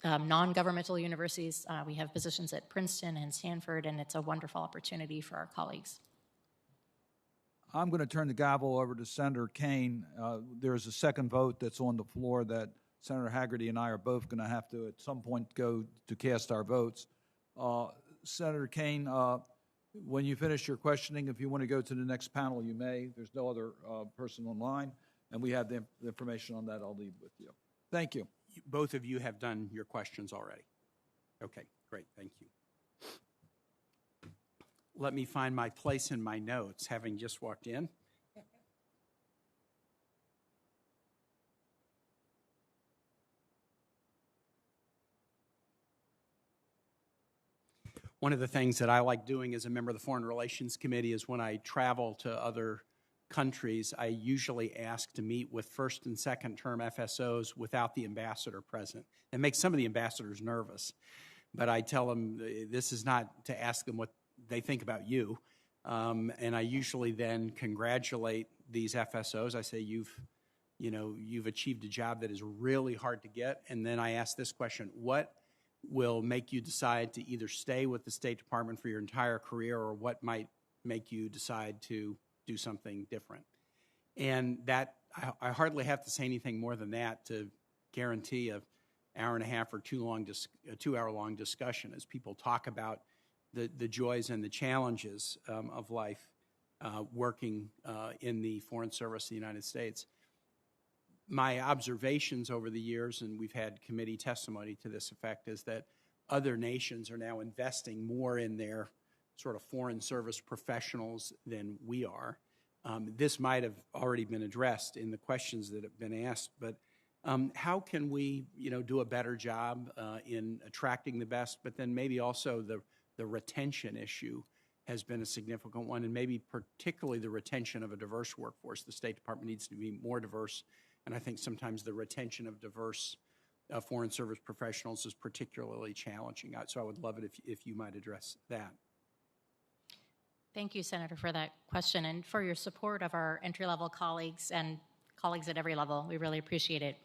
non-governmental universities. We have positions at Princeton and Stanford, and it's a wonderful opportunity for our colleagues. I'm going to turn the gavel over to Senator Kaine. There's a second vote that's on the floor that Senator Haggerty and I are both going to have to at some point go to cast our votes. Senator Kaine, when you finish your questioning, if you want to go to the next panel, you may. There's no other person online, and we have the information on that. I'll leave with you. Thank you. Both of you have done your questions already. Okay, great, thank you. Let me find my place in my notes, having just walked in. One of the things that I like doing as a member of the Foreign Relations Committee is when I travel to other countries, I usually ask to meet with first and second term FSOs without the ambassador present. It makes some of the ambassadors nervous, but I tell them this is not to ask them what they think about you. And I usually then congratulate these FSOs. I say, you've achieved a job that is really hard to get. And then I ask this question: what will make you decide to either stay with the State Department for your entire career, or what might make you decide to do something different? And that, I hardly have to say anything more than that to guarantee an hour and a half or 2 hour long discussion as people talk about the joys and the challenges of life working in the Foreign Service of the United States. My observations over the years, and we've had committee testimony to this effect, is that other nations are now investing more in their sort of foreign service professionals than we are. This might have already been addressed in the questions that have been asked, but how can we, do a better job in attracting the best, but then maybe also the retention issue has been a significant one, and maybe particularly the retention of a diverse workforce. The State Department needs to be more diverse And I think sometimes the retention of diverse Foreign Service professionals is particularly challenging. So I would love it if you might address that. Thank you, Senator, for that question and for your support of our entry-level colleagues and colleagues at every level. We really appreciate it.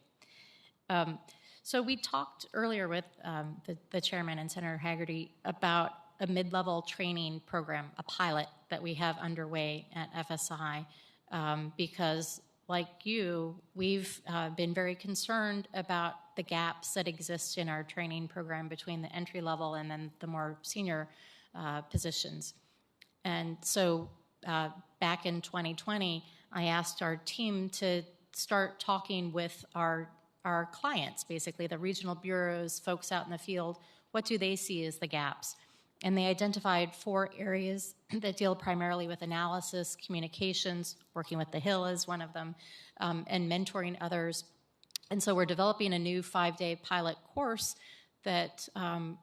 So we talked earlier with the chairman and Senator Haggerty about a mid-level training program, a pilot that we have underway at FSI, because like you, we've been very concerned about the gaps that exist in our training program between the entry level and then the more senior positions. And so back in 2020, I asked our team to start talking with our clients, basically the regional bureaus, folks out in the field. What do they see as the gaps? And they identified 4 areas that deal primarily with analysis, communications, working with the Hill is one of them, and mentoring others. And so we're developing a new 5-day pilot course that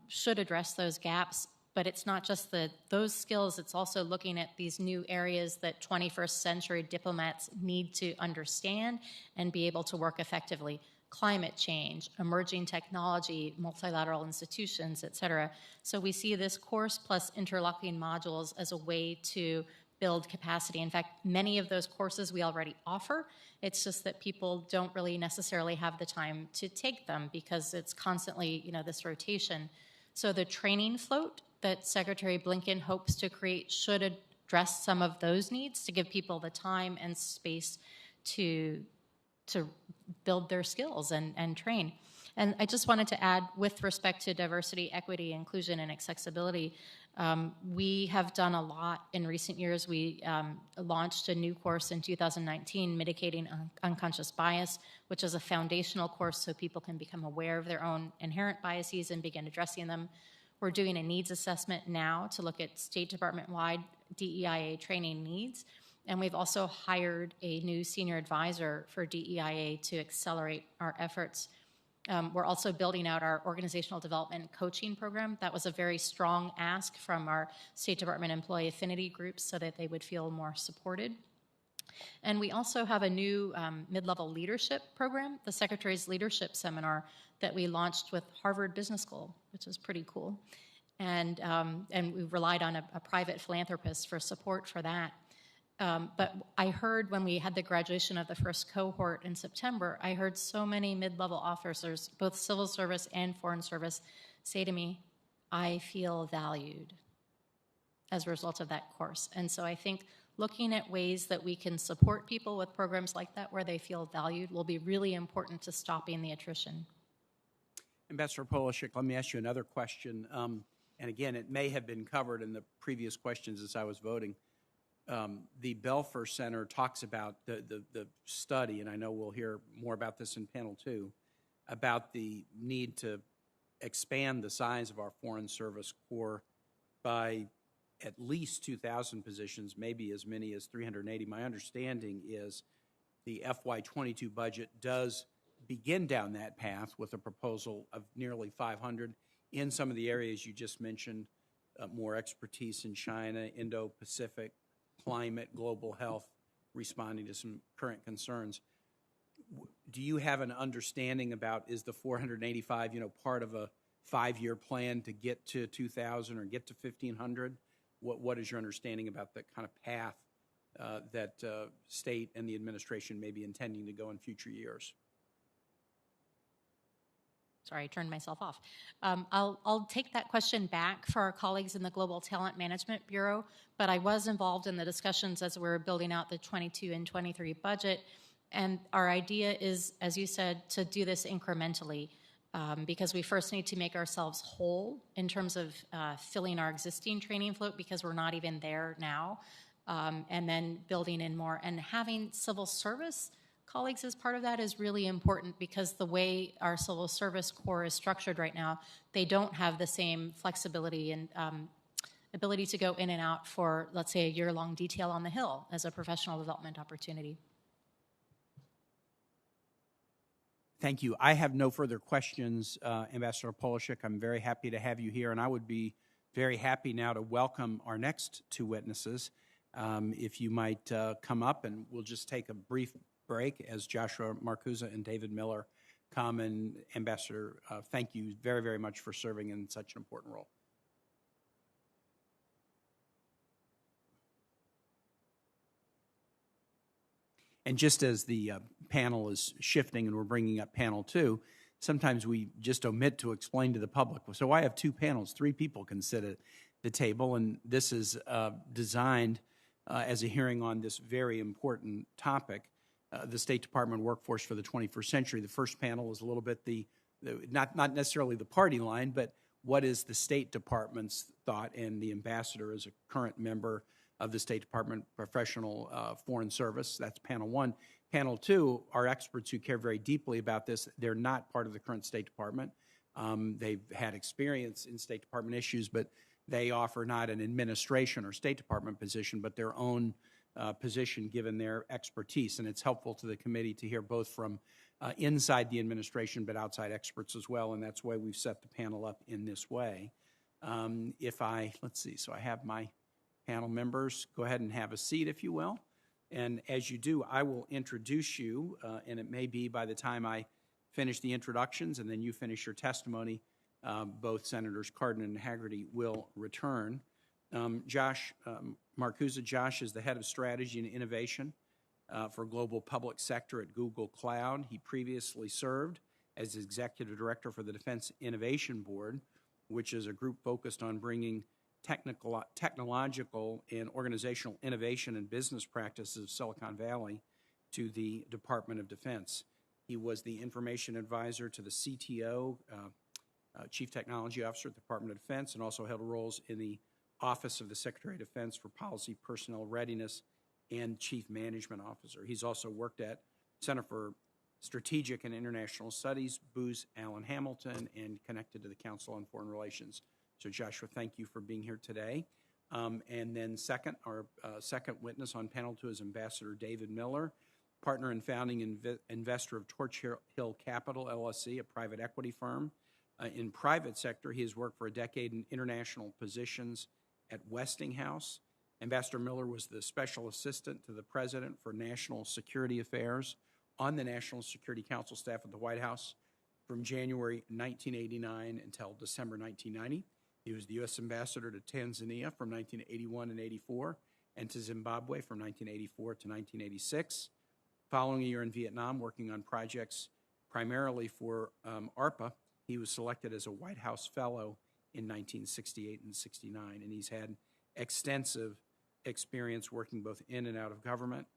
should address those gaps. But it's not just those skills, it's also looking at these new areas that 21st century diplomats need to understand and be able to work effectively. Climate change, emerging technology, multilateral institutions, et cetera. So we see this course plus interlocking modules as a way to build capacity. In fact, many of those courses we already offer. It's just that people don't really necessarily have the time to take them because it's constantly, this rotation. So the training float that Secretary Blinken hopes to create should address some of those needs to give people the time and space to build their skills and train. And I just wanted to add, with respect to diversity, equity, inclusion, and accessibility, we have done a lot in recent years. We launched a new course in 2019, Mitigating Unconscious Bias, which is a foundational course so people can become aware of their own inherent biases and begin addressing them. We're doing a needs assessment now to look at State Department-wide DEIA training needs. And we've also hired a new senior advisor for DEIA to accelerate our efforts. We're also building out our organizational development coaching program. That was a very strong ask from our State Department employee affinity groups so that they would feel more supported. And we also have a new mid-level leadership program, the Secretary's Leadership Seminar, that we launched with Harvard Business School, which is pretty cool. And we relied on a private philanthropist for support for that. But I heard when we had the graduation of the first cohort in September, I heard so many mid-level officers, both civil service and foreign service, say to me, I feel valued as a result of that course. And so I think looking at ways that we can support people with programs like that where they feel valued will be really important to stopping the attrition. Ambassador Polishek, let me ask you another question. And again, it may have been covered in the previous questions as I was voting. The Belfer Center talks about the study, and I know we'll hear more about this in panel 2, about the need to expand the size of our Foreign Service Corps by at least 2,000 positions, maybe as many as 380. My understanding is the FY22 budget does begin down that path with a proposal of nearly 500 in some of the areas you just mentioned, more expertise in China, Indo-Pacific, climate, global health, responding to some current concerns. Do you have an understanding about, is the 485, part of a 5-year plan to get to 2,000 or get to 1,500? What is your understanding about the kind of path that state and the administration may be intending to go in future years? Sorry, I turned myself off. I'll take that question back for our colleagues in the Global Talent Management Bureau, but I was involved in the discussions as we were building out the 22 and 23 budget, and our idea is, as you said, to do this incrementally, because we first need to make ourselves whole in terms of filling our existing training float, because we're not even there now, and then building in more. And having civil service colleagues as part of that is really important, because the way our civil service corps is structured right now, they don't have the same flexibility and ability to go in and out for, let's say, a year-long detail on the Hill as a professional development opportunity. Thank you. I have no further questions, Ambassador Polishek. I'm very happy to have you here, and I would be very happy now to welcome our next 2 witnesses. If you might come up, and we'll just take a brief break as Joshua Marcusa and David Miller come. And Ambassador, thank you very, very much for serving in such an important role. And just as the panel is shifting and we're bringing up panel 2, sometimes we just omit to explain to the public. So I have 2 panels. 3 people can sit at the table, and this is designed as a hearing on this very important topic, the State Department workforce for the 21st century. The first panel is a little bit not necessarily the party line, but what is the State Department's thought, and the ambassador is a current member of the State Department Professional Foreign Service. That's panel 1. Panel 2 are experts who care very deeply about this. They're not part of the current State Department. They've had experience in State Department issues, but they offer not an administration or State Department position, but their own position given their expertise. And it's helpful to the committee to hear both from inside the administration, but outside experts as well. And that's why we've set the panel up in this way. Let's see, so I have my panel members. Go ahead and have a seat, if you will. And as you do, I will introduce you, and it may be by the time I finish the introductions and then you finish your testimony, both Senators Cardin and Hagerty will return. Josh Marcusa. Josh is the head of strategy and innovation for global public sector at Google Cloud. He previously served as executive director for the Defense Innovation Board, which is a group focused on bringing technological and organizational innovation and business practices of Silicon Valley to the Department of Defense. He was the information advisor to the CTO, Chief Technology Officer at the Department of Defense, and also held roles in the Office of the Secretary of Defense for Policy, Personnel Readiness, and Chief Management Officer. He's also worked at Center for Strategic and International Studies, Booz Allen Hamilton, and connected to the Council on Foreign Relations. So Joshua, thank you for being here today. And then our second witness on panel 2 is Ambassador David Miller, partner and founding investor of Torch Hill Capital, LLC, a private equity firm. In private sector, he has worked for a decade in international positions at Westinghouse. Ambassador Miller was the special assistant to the president for national security affairs on the National Security Council staff at the White House from January 1989 until December 1990. He was the U.S. ambassador to Tanzania from 1981 and 84, and to Zimbabwe from 1984 to 1986. Following a year in Vietnam working on projects primarily for ARPA, he was selected as a White House Fellow in 1968 and 69, and he's had extensive experience working both in and out of government.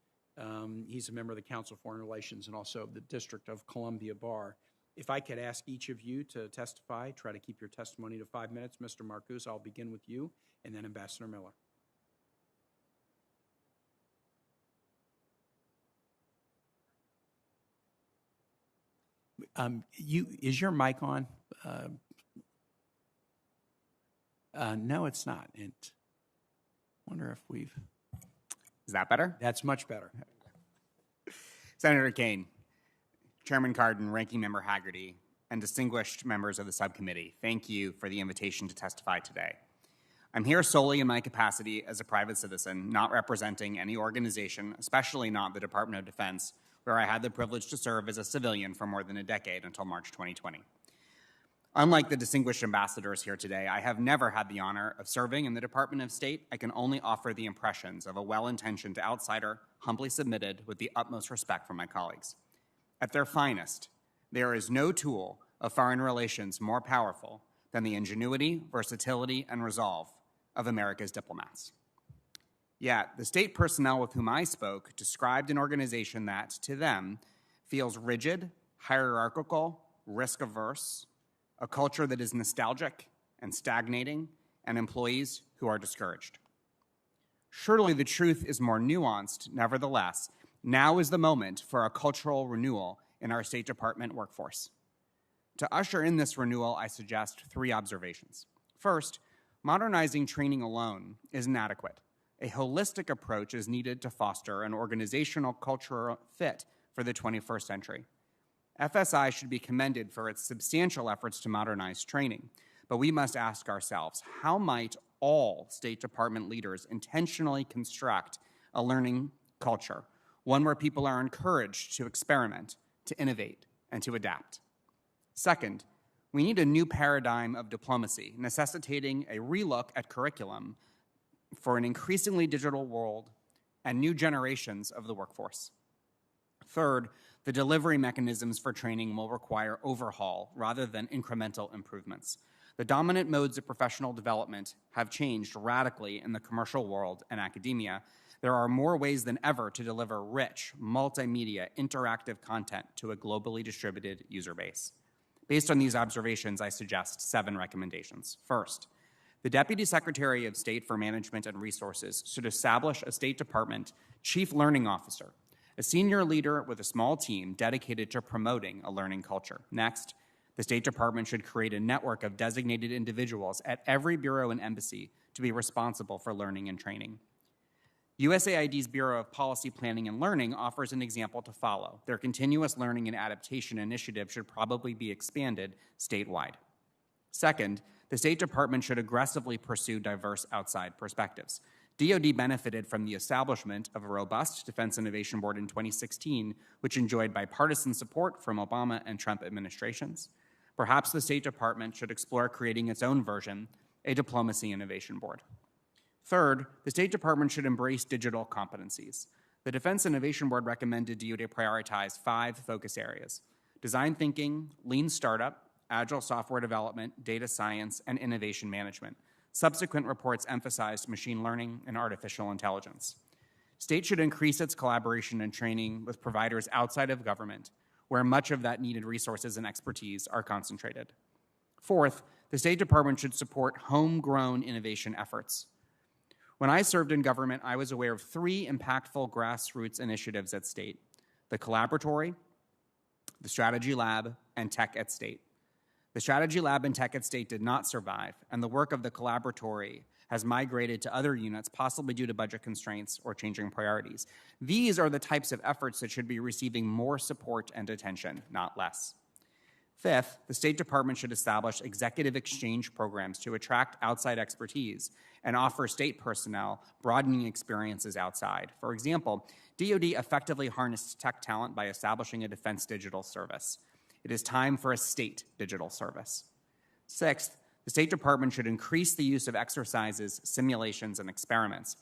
He's a member of the Council of Foreign Relations and also the District of Columbia Bar. If I could ask each of you to testify, try to keep your testimony to 5 minutes. Mr. Marcusa, I'll begin with you, and then Ambassador Miller. Is your mic on? No, it's not. And wonder if we've... Is that better? That's much better. Senator Kaine, Chairman Cardin, Ranking Member Hagerty, and distinguished members of the subcommittee, thank you for the invitation to testify today. I'm here solely in my capacity as a private citizen, not representing any organization, especially not the Department of Defense, where I had the privilege to serve as a civilian for more than a decade until March 2020. Unlike the distinguished ambassadors here today, I have never had the honor of serving in the Department of State. I can only offer the impressions of a well-intentioned outsider, humbly submitted with the utmost respect from my colleagues. At their finest, there is no tool of foreign relations more powerful than the ingenuity, versatility, and resolve of America's diplomats. Yet, the state personnel with whom I spoke described an organization that, to them, feels rigid, hierarchical, risk-averse, a culture that is nostalgic and stagnating, and employees who are discouraged. Surely the truth is more nuanced. Nevertheless, now is the moment for a cultural renewal in our State Department workforce. To usher in this renewal, I suggest 3 observations. First, modernizing training alone is inadequate. A holistic approach is needed to foster an organizational cultural fit for the 21st century. FSI should be commended for its substantial efforts to modernize training, but we must ask ourselves, how might all State Department leaders intentionally construct a learning culture, one where people are encouraged to experiment, to innovate, and to adapt. Second, we need a new paradigm of diplomacy, necessitating a relook at curriculum for an increasingly digital world and new generations of the workforce. Third, the delivery mechanisms for training will require overhaul rather than incremental improvements. The dominant modes of professional development have changed radically in the commercial world and academia. There are more ways than ever to deliver rich, multimedia, interactive content to a globally distributed user base. Based on these observations, I suggest 7 recommendations. First, the Deputy Secretary of State for Management and Resources should establish a State Department Chief Learning Officer, a senior leader with a small team dedicated to promoting a learning culture. Next, the State Department should create a network of designated individuals at every bureau and embassy to be responsible for learning and training. USAID's Bureau of Policy Planning and Learning offers an example to follow. Their Continuous Learning and Adaptation Initiative should probably be expanded statewide. Second, the State Department should aggressively pursue diverse outside perspectives. DoD benefited from the establishment of a robust Defense Innovation Board in 2016, which enjoyed bipartisan support from Obama and Trump administrations. Perhaps the State Department should explore creating its own version, a Diplomacy Innovation Board. Third, the State Department should embrace digital competencies. The Defense Innovation Board recommended DoD prioritize 5 focus areas: design thinking, lean startup, agile software development, data science, and innovation management. Subsequent reports emphasized machine learning and artificial intelligence. State should increase its collaboration and training with providers outside of government, where much of that needed resources and expertise are concentrated. Fourth, the State Department should support homegrown innovation efforts. When I served in government, I was aware of 3 impactful grassroots initiatives at State: the Collaboratory, the Strategy Lab, and Tech at State. The Strategy Lab and Tech at State did not survive, and the work of the Collaboratory has migrated to other units, possibly due to budget constraints or changing priorities. These are the types of efforts that should be receiving more support and attention, not less. Fifth, the State Department should establish executive exchange programs to attract outside expertise and offer state personnel broadening experiences outside. For example, DoD effectively harnessed tech talent by establishing a defense digital service. It is time for a state digital service. Sixth, the State Department should increase the use of exercises, simulations, and experiments.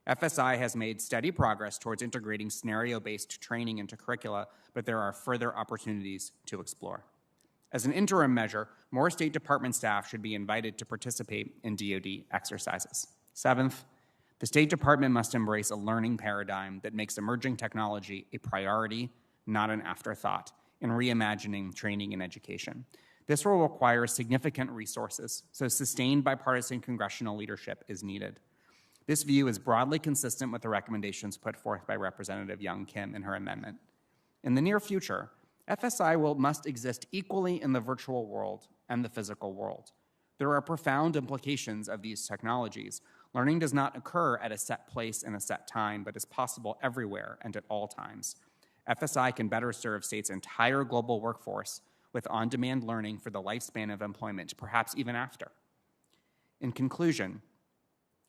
FSI has made steady progress towards integrating scenario-based training into curricula, but there are further opportunities to explore. As an interim measure, more State Department staff should be invited to participate in DoD exercises. Seventh, the State Department must embrace a learning paradigm that makes emerging technology a priority, not an afterthought, in reimagining training and education. This will require significant resources, so sustained bipartisan congressional leadership is needed. This view is broadly consistent with the recommendations put forth by Representative Young Kim in her amendment. In the near future, FSI must exist equally in the virtual world and the physical world. There are profound implications of these technologies. Learning does not occur at a set place and a set time, but is possible everywhere and at all times. FSI can better serve states' entire global workforce with on-demand learning for the lifespan of employment, perhaps even after. In conclusion,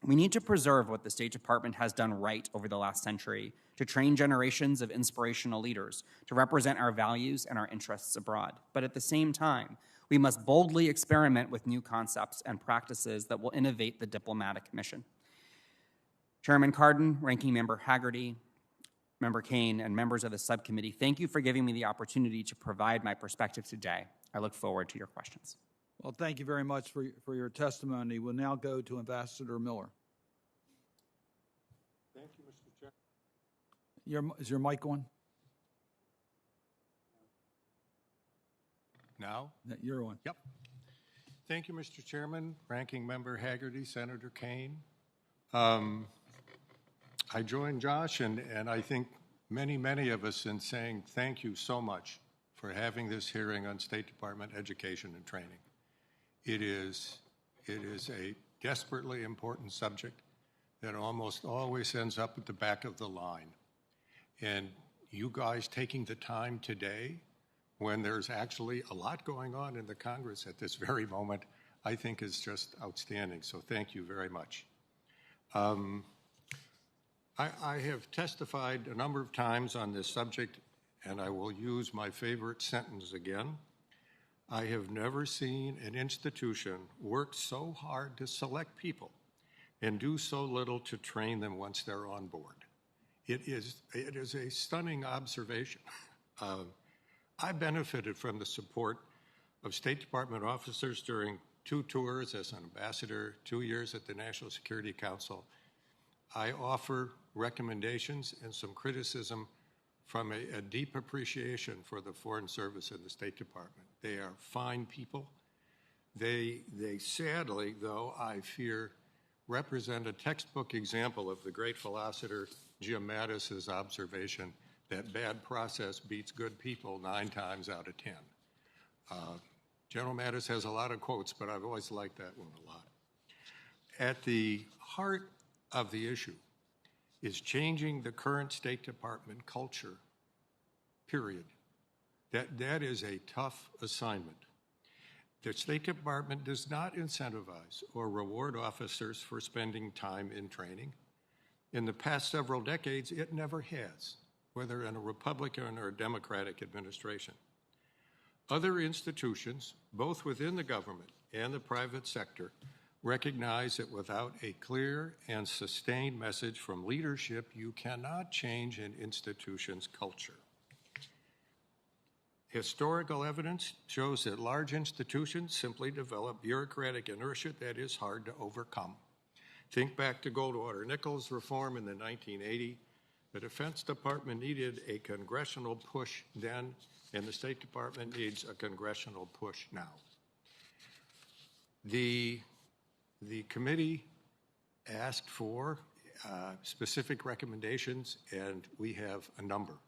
we need to preserve what the State Department has done right over the last century to train generations of inspirational leaders to represent our values and our interests abroad. But at the same time, we must boldly experiment with new concepts and practices that will innovate the diplomatic mission. Chairman Cardin, Ranking Member Hagerty, Member Kane, and members of the subcommittee, thank you for giving me the opportunity to provide my perspective today. I look forward to your questions. Well, thank you very much for your testimony. We'll now go to Ambassador Miller. Thank you, Mr. Chairman. Is your mic on? Now? You're on. Yep. Thank you, Mr. Chairman, Ranking Member Hagerty, Senator Kane. I join Josh and I think many of us in saying thank you so much for having this hearing on State Department education and training. It is a desperately important subject that almost always ends up at the back of the line. And you guys taking the time today, when there's actually a lot going on in the Congress at this very moment, I think is just outstanding. So thank you very much. I have testified a number of times on this subject, and I will use my favorite sentence again. I have never seen an institution work so hard to select people and do so little to train them once they're on board. It is a stunning observation. I benefited from the support of State Department officers during 2 tours as an ambassador, 2 years at the National Security Council. I offer recommendations and some criticism from a deep appreciation for the Foreign Service and the State Department. They are fine people. They sadly, though, I fear, represent a textbook example of the great philosopher Jim Mattis's observation that bad process beats good people 9 times out of 10. General Mattis has a lot of quotes, but I've always liked that one a lot. At the heart of the issue is changing the current State Department culture, period. That is a tough assignment. The State Department does not incentivize or reward officers for spending time in training. In the past several decades, it never has, whether in a Republican or a Democratic administration. Other institutions, both within the government and the private sector, recognize that without a clear and sustained message from leadership, you cannot change an institution's culture. Historical evidence shows that large institutions simply develop bureaucratic inertia that is hard to overcome. Think back to Goldwater-Nichols reform in the 1980s. The Defense Department needed a congressional push then, and the State Department needs a congressional push now. The committee asked for specific recommendations, and we have a number.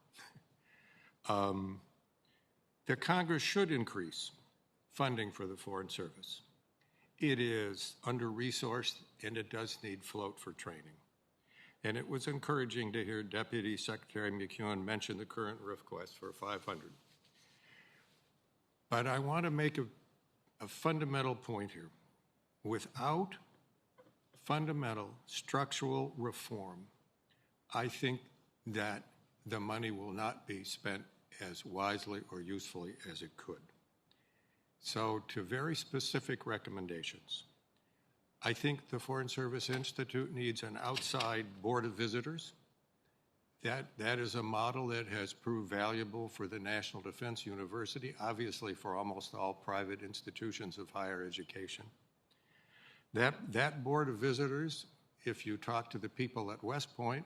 The Congress should increase funding for the Foreign Service. It is under-resourced, and it does need float for training. And it was encouraging to hear Deputy Secretary McEwen mention the current request for $500. But I want to make a fundamental point here. Without fundamental structural reform, I think that the money will not be spent as wisely or usefully as it could. So, to very specific recommendations, I think the Foreign Service Institute needs an outside board of visitors. That is a model that has proved valuable for the National Defense University, obviously for almost all private institutions of higher education. That board of visitors, if you talk to the people at West Point,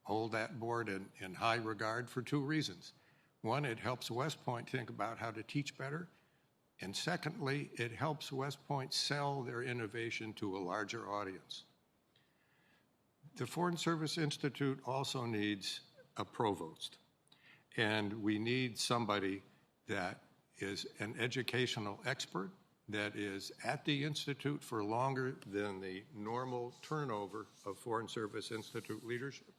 hold that board in high regard for 2 reasons. One, it helps West Point think about how to teach better. And secondly, it helps West Point sell their innovation to a larger audience. The Foreign Service Institute also needs a provost. And we need somebody that is an educational expert, that is at the Institute for longer than the normal turnover of Foreign Service Institute leadership.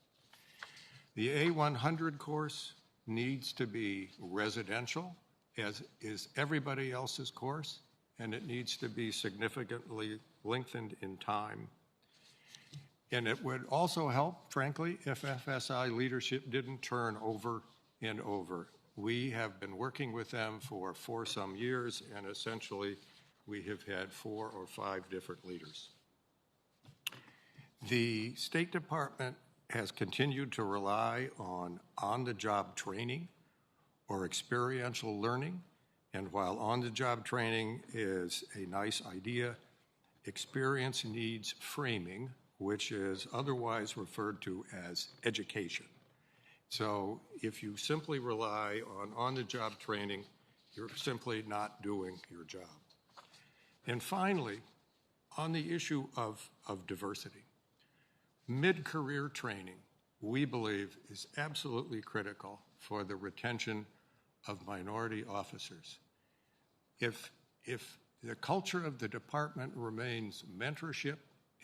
The A100 course needs to be residential, as is everybody else's course, and it needs to be significantly lengthened in time. And it would also help, frankly, if FSI leadership didn't turn over and over. We have been working with them for some years, and essentially we have had 4 or 5 different leaders. The State Department has continued to rely on-the-job training or experiential learning. And while on-the-job training is a nice idea, experience needs framing, which is otherwise referred to as education. So if you simply rely on on-the-job training, you're simply not doing your job. And finally, on the issue of diversity, mid-career training, we believe, is absolutely critical for the retention of minority officers. If the culture of the department remains mentorship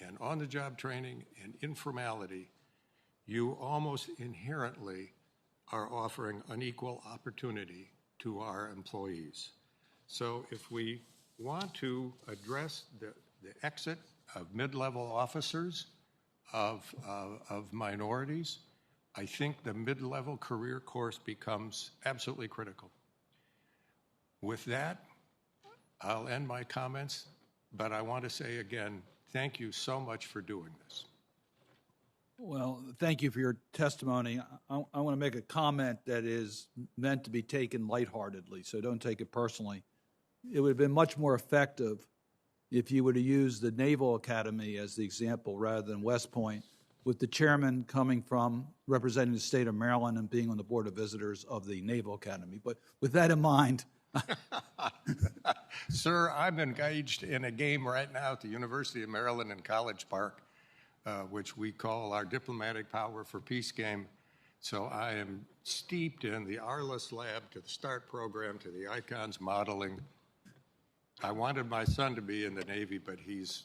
and on-the-job training and informality, you almost inherently are offering unequal opportunity to our employees. So if we want to address the exit of mid-level officers, of minorities, I think the mid-level career course becomes absolutely critical. With that, I'll end my comments, but I want to say again, thank you so much for doing this. Well, thank you for your testimony. I want to make a comment that is meant to be taken lightheartedly, so don't take it personally. It would have been much more effective if you would have used the Naval Academy as the example rather than West Point, with the chairman coming from representing the state of Maryland and being on the Board of Visitors of the Naval Academy. But with that in mind, Sir, I'm engaged in a game right now at the University of Maryland in College Park, which we call our Diplomatic Power for Peace game. So I am steeped in the ARLIS lab, to the START program, to the ICONS modeling. I wanted my son to be in the Navy, but he's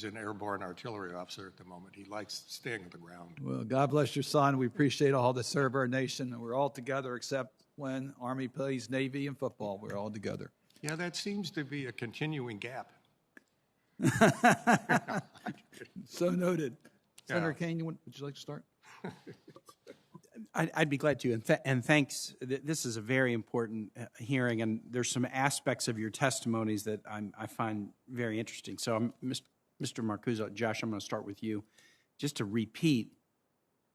an airborne artillery officer at the moment. He likes staying on the ground. well, God bless your son. We appreciate all to serve our nation, and we're all together except when Army plays Navy and football. We're all together. Yeah, that seems to be a continuing gap. So noted. Senator Kane, would you like to start? I'd be glad to, and thanks. This is a very important hearing, and there's some aspects of your testimonies that I find very interesting. So, Mr. Marcuso, Josh, I'm going to start with you. Just to repeat,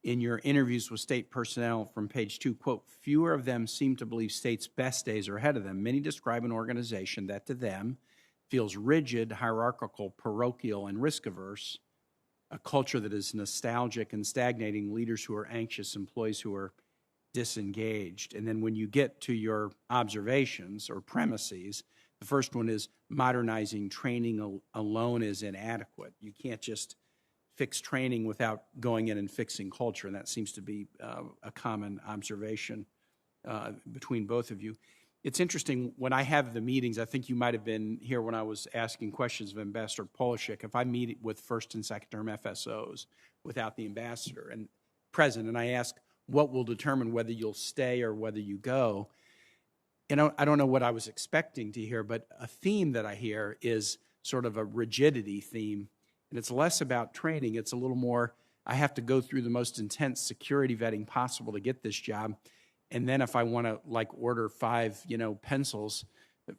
in your interviews with state personnel from page 2, quote, fewer of them seem to believe state's best days are ahead of them. Many describe an organization that to them feels rigid, hierarchical, parochial, and risk-averse, a culture that is nostalgic and stagnating, leaders who are anxious, employees who are disengaged. And then when you get to your observations or premises, the first one is modernizing training alone is inadequate. You can't just fix training without going in and fixing culture, and that seems to be a common observation between both of you. It's interesting, when I have the meetings, I think you might have been here when I was asking questions of Ambassador Polishek. If I meet with first and second term FSOs without the ambassador and present, and I ask what will determine whether you'll stay or whether you go, you know, I don't know what I was expecting to hear, but a theme that I hear is sort of a rigidity theme, and it's less about training. It's a little more, I have to go through the most intense security vetting possible to get this job. And then if I want to order 5, pencils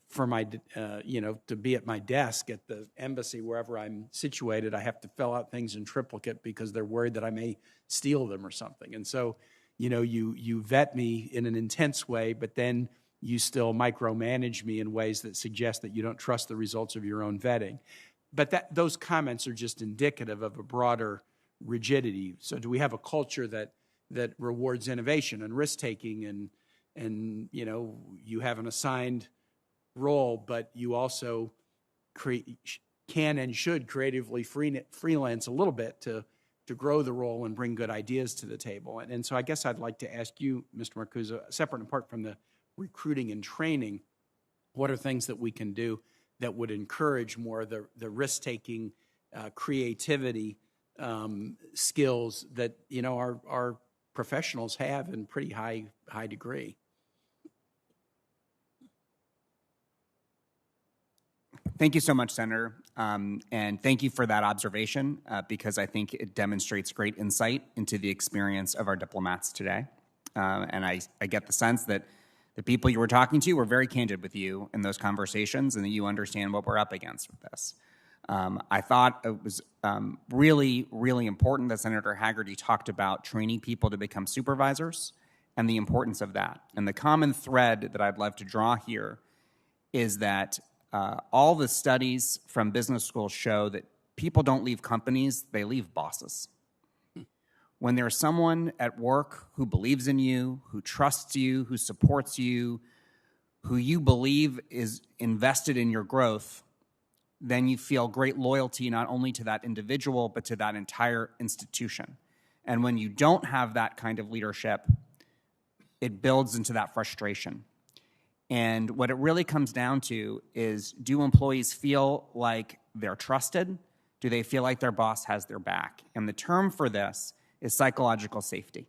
for my, to be at my desk at the embassy, wherever I'm situated, I have to fill out things in triplicate because they're worried that I may steal them or something. And so, you vet me in an intense way, but then you still micromanage me in ways that suggest that you don't trust the results of your own vetting. But those comments are just indicative of a broader rigidity. So do we have a culture that rewards innovation and risk-taking and you have an assigned role, but you also can and should creatively freelance a little bit to grow the role and bring good ideas to the table. And so I guess I'd like to ask you, Mr. Marcuso, separate and apart from the recruiting and training, what are things that we can do that would encourage more the risk-taking, creativity skills that our professionals have in pretty high degree? Thank you so much, Senator, and thank you for that observation because I think it demonstrates great insight into the experience of our diplomats today. And I get the sense that the people you were talking to were very candid with you in those conversations and that you understand what we're up against with this. I thought it was really, really important that Senator Hagerty talked about training people to become supervisors and the importance of that. And the common thread that I'd love to draw here is that all the studies from business schools show that people don't leave companies, they leave bosses. When there's someone at work who believes in you, who trusts you, who supports you, who you believe is invested in your growth, then you feel great loyalty not only to that individual, but to that entire institution. And when you don't have that kind of leadership, it builds into that frustration. And what it really comes down to is, do employees feel like they're trusted? Do they feel like their boss has their back? And the term for this is psychological safety.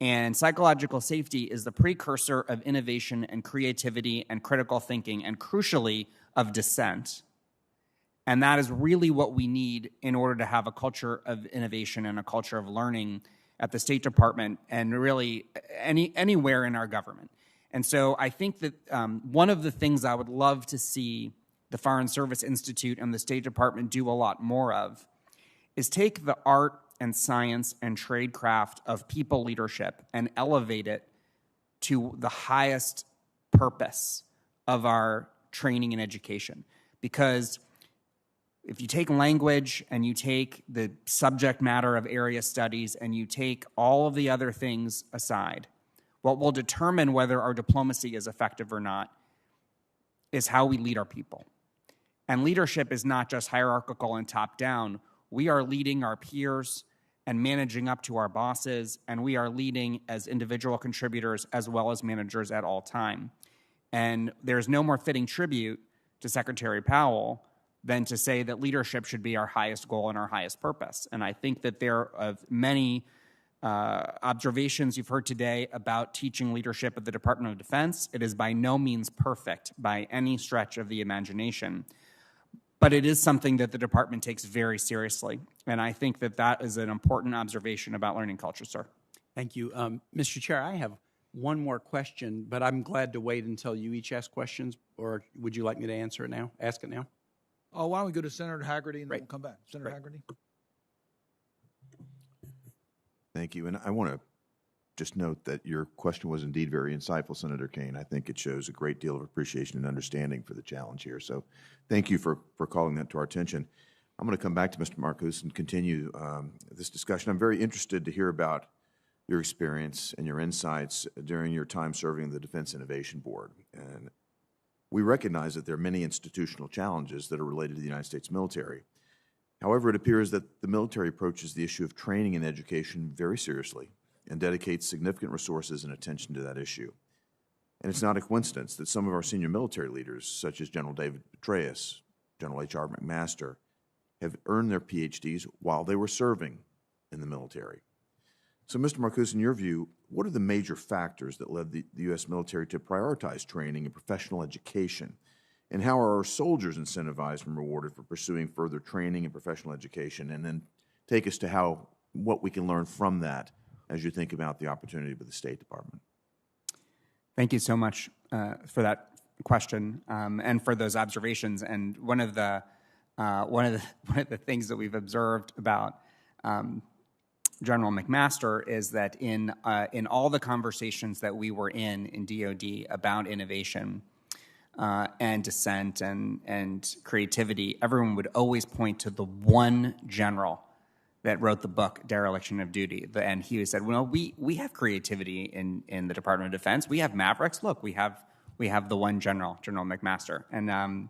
And psychological safety is the precursor of innovation and creativity and critical thinking, and crucially, of dissent. And that is really what we need in order to have a culture of innovation and a culture of learning at the State Department and really anywhere in our government. And so I think that one of the things I would love to see the Foreign Service Institute and the State Department do a lot more of is take the art and science and trade craft of people leadership and elevate it to the highest purpose of our training and education. Because if you take language and you take the subject matter of area studies and you take all of the other things aside, what will determine whether our diplomacy is effective or not is how we lead our people. And leadership is not just hierarchical and top-down. We are leading our peers and managing up to our bosses, and we are leading as individual contributors as well as managers at all time. And there's no more fitting tribute to Secretary Powell than to say that leadership should be our highest goal and our highest purpose. And I think that there are many observations you've heard today about teaching leadership at the Department of Defense. It is by no means perfect by any stretch of the imagination, but it is something that the department takes very seriously. And I think that that is an important observation about learning culture, sir. Thank you. Mr. Chair, I have one more question, but I'm glad to wait until you each ask questions, or would you like me to answer it now, ask it now? Oh, why don't we go to Senator Haggerty and then Right. we'll come back. Senator Haggerty? Thank you. And I want to just note that your question was indeed very insightful, Senator Kane. I think it shows a great deal of appreciation and understanding for the challenge here. So thank you for calling that to our attention. I'm going to come back to Mr. Marcus and continue this discussion. I'm very interested to hear about your experience and your insights during your time serving the Defense Innovation Board. And we recognize that there are many institutional challenges that are related to the United States military. However, it appears that the military approaches the issue of training and education very seriously and dedicates significant resources and attention to that issue. And it's not a coincidence that some of our senior military leaders, such as General David Petraeus, General H.R. McMaster, have earned their PhDs while they were serving in the military. So, Mr. Marcus, in your view, what are the major factors that led the U.S. military to prioritize training and professional education? And how are our soldiers incentivized and rewarded for pursuing further training and professional education? And then take us to what we can learn from that as you think about the opportunity with the State Department. Thank you so much for that question and for those observations. And one of the things that we've observed about General McMaster is that in all the conversations that we were in DoD about innovation and dissent and creativity, everyone would always point to the one general that wrote the book Dereliction of Duty, and he said, "Well, we have creativity in the Department of Defense. We have Mavericks. Look, we have the one general, General McMaster." And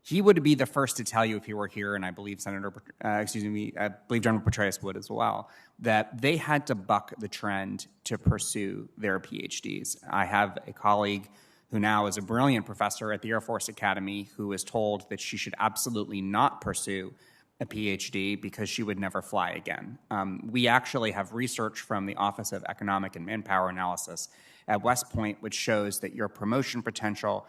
he would be the first to tell you if he were here, and I believe I believe General Petraeus would as well, that they had to buck the trend to pursue their PhDs. I have a colleague who now is a brilliant professor at the Air Force Academy who is told that she should absolutely not pursue a PhD because she would never fly again. We actually have research from the Office of Economic and Manpower Analysis at West Point, which shows that your promotion potential,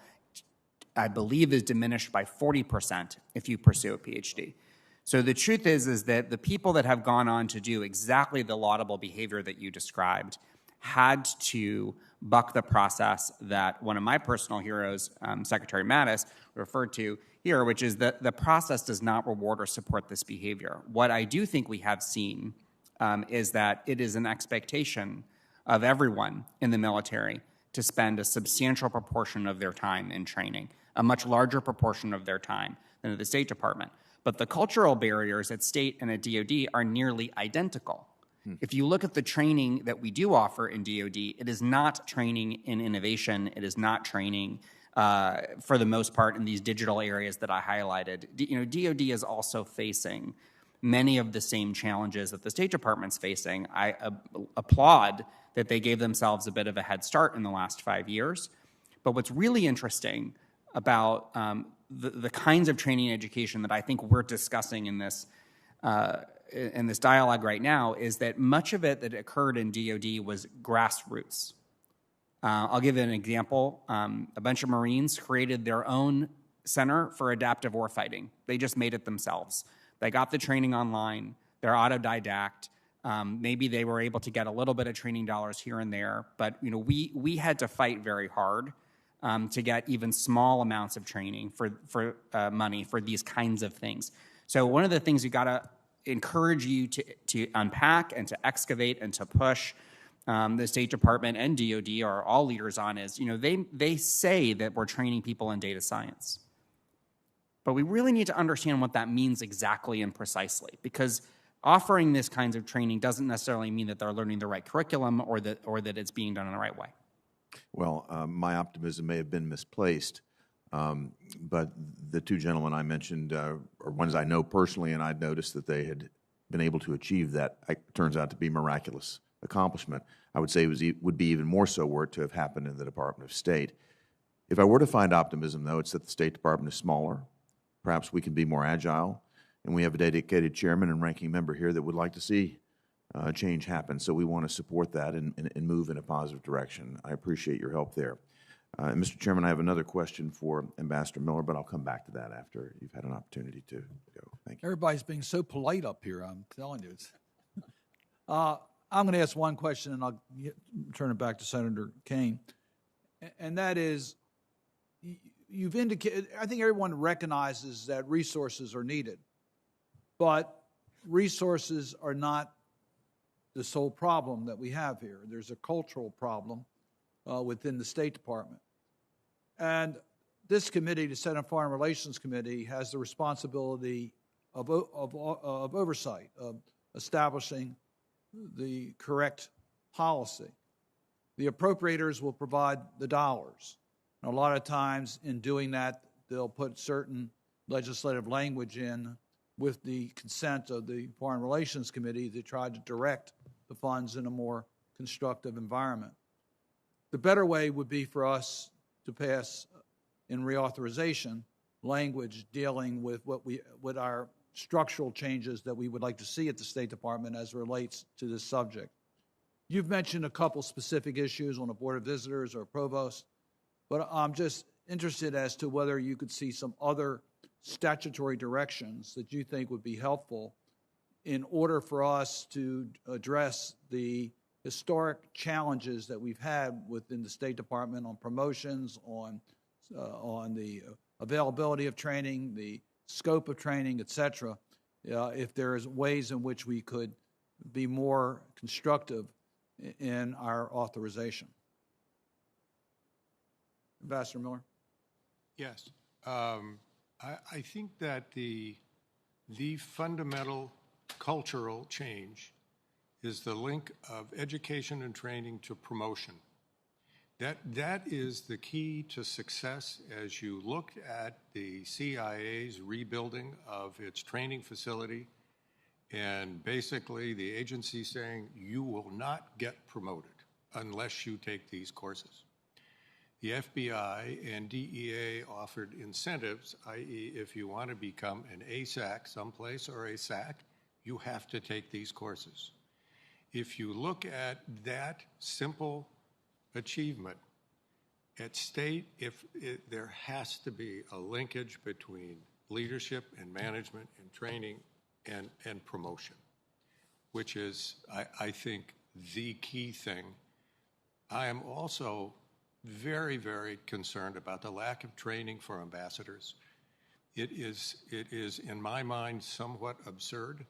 I believe, is diminished by 40% if you pursue a PhD. So the truth is that the people that have gone on to do exactly the laudable behavior that you described had to buck the process that one of my personal heroes, Secretary Mattis, referred to here, which is that the process does not reward or support this behavior. What I do think we have seen is that it is an expectation of everyone in the military to spend a substantial proportion of their time in training, a much larger proportion of their time than at the State Department. But the cultural barriers at State and at DoD are nearly identical. If you look at the training that we do offer in DoD, it is not training in innovation. It is not training, for the most part, in these digital areas that I highlighted. DoD is also facing many of the same challenges that the State Department's facing. I applaud that they gave themselves a bit of a head start in the last 5 years. But what's really interesting about the kinds of training and education that I think we're discussing in this dialogue right now is that much of it that occurred in DoD was grassroots. I'll give you an example. A bunch of Marines created their own Center for Adaptive Warfighting. They just made it themselves. They got the training online. They're autodidact. Maybe they were able to get a little bit of training dollars here and there, but we had to fight very hard to get even small amounts of training for money for these kinds of things. So one of the things you got to encourage you to unpack and to excavate and to push the State Department and DoD are all leaders on is, they say that we're training people in data science. But we really need to understand what that means exactly and precisely, because offering this kinds of training doesn't necessarily mean that they're learning the right curriculum or that it's being done in the right way. Well, my optimism may have been misplaced, but the two gentlemen I mentioned are ones I know personally, and I'd noticed that they had been able to achieve that. It turns out to be miraculous accomplishment. I would say it would be even more so were it to have happened in the Department of State. If I were to find optimism, though, it's that the State Department is smaller. Perhaps we can be more agile, and we have a dedicated chairman and ranking member here that would like to see change happen. So we want to support that and move in a positive direction. I appreciate your help there. Mr. Chairman, I have another question for Ambassador Miller, but I'll come back to that after you've had an opportunity to go. Thank you. Everybody's being so polite up here, I'm telling you. I'm going to ask one question, and I'll turn it back to Senator Kaine. And that is, you've indicated, I think everyone recognizes that resources are needed, but resources are not the sole problem that we have here. There's a cultural problem within the State Department. And this committee, the Senate Foreign Relations Committee, has the responsibility of oversight, of establishing the correct policy. The appropriators will provide the dollars. And a lot of times in doing that, they'll put certain legislative language in with the consent of the Foreign Relations Committee to try to direct the funds in a more constructive environment. The better way would be for us to pass in reauthorization language dealing with what our structural changes that we would like to see at the State Department as it relates to this subject. You've mentioned a couple specific issues on a Board of Visitors or provost, but I'm just interested as to whether you could see some other statutory directions that you think would be helpful in order for us to address the historic challenges that we've had within the State Department on promotions, on the availability of training, the scope of training, et cetera, if there's ways in which we could be more constructive in our authorization. Ambassador Miller? Yes. I think that the fundamental cultural change is the link of education and training to promotion. That is the key to success as you look at the CIA's rebuilding of its training facility and basically the agency saying you will not get promoted unless you take these courses. The FBI and DEA offered incentives, i.e. if you want to become an ASAC someplace or a SAC, you have to take these courses. If you look at that simple achievement at State, there has to be a linkage between leadership and management and training and promotion, which is, I think, the key thing. I am also very, very concerned about the lack of training for ambassadors. It is, in my mind, somewhat absurd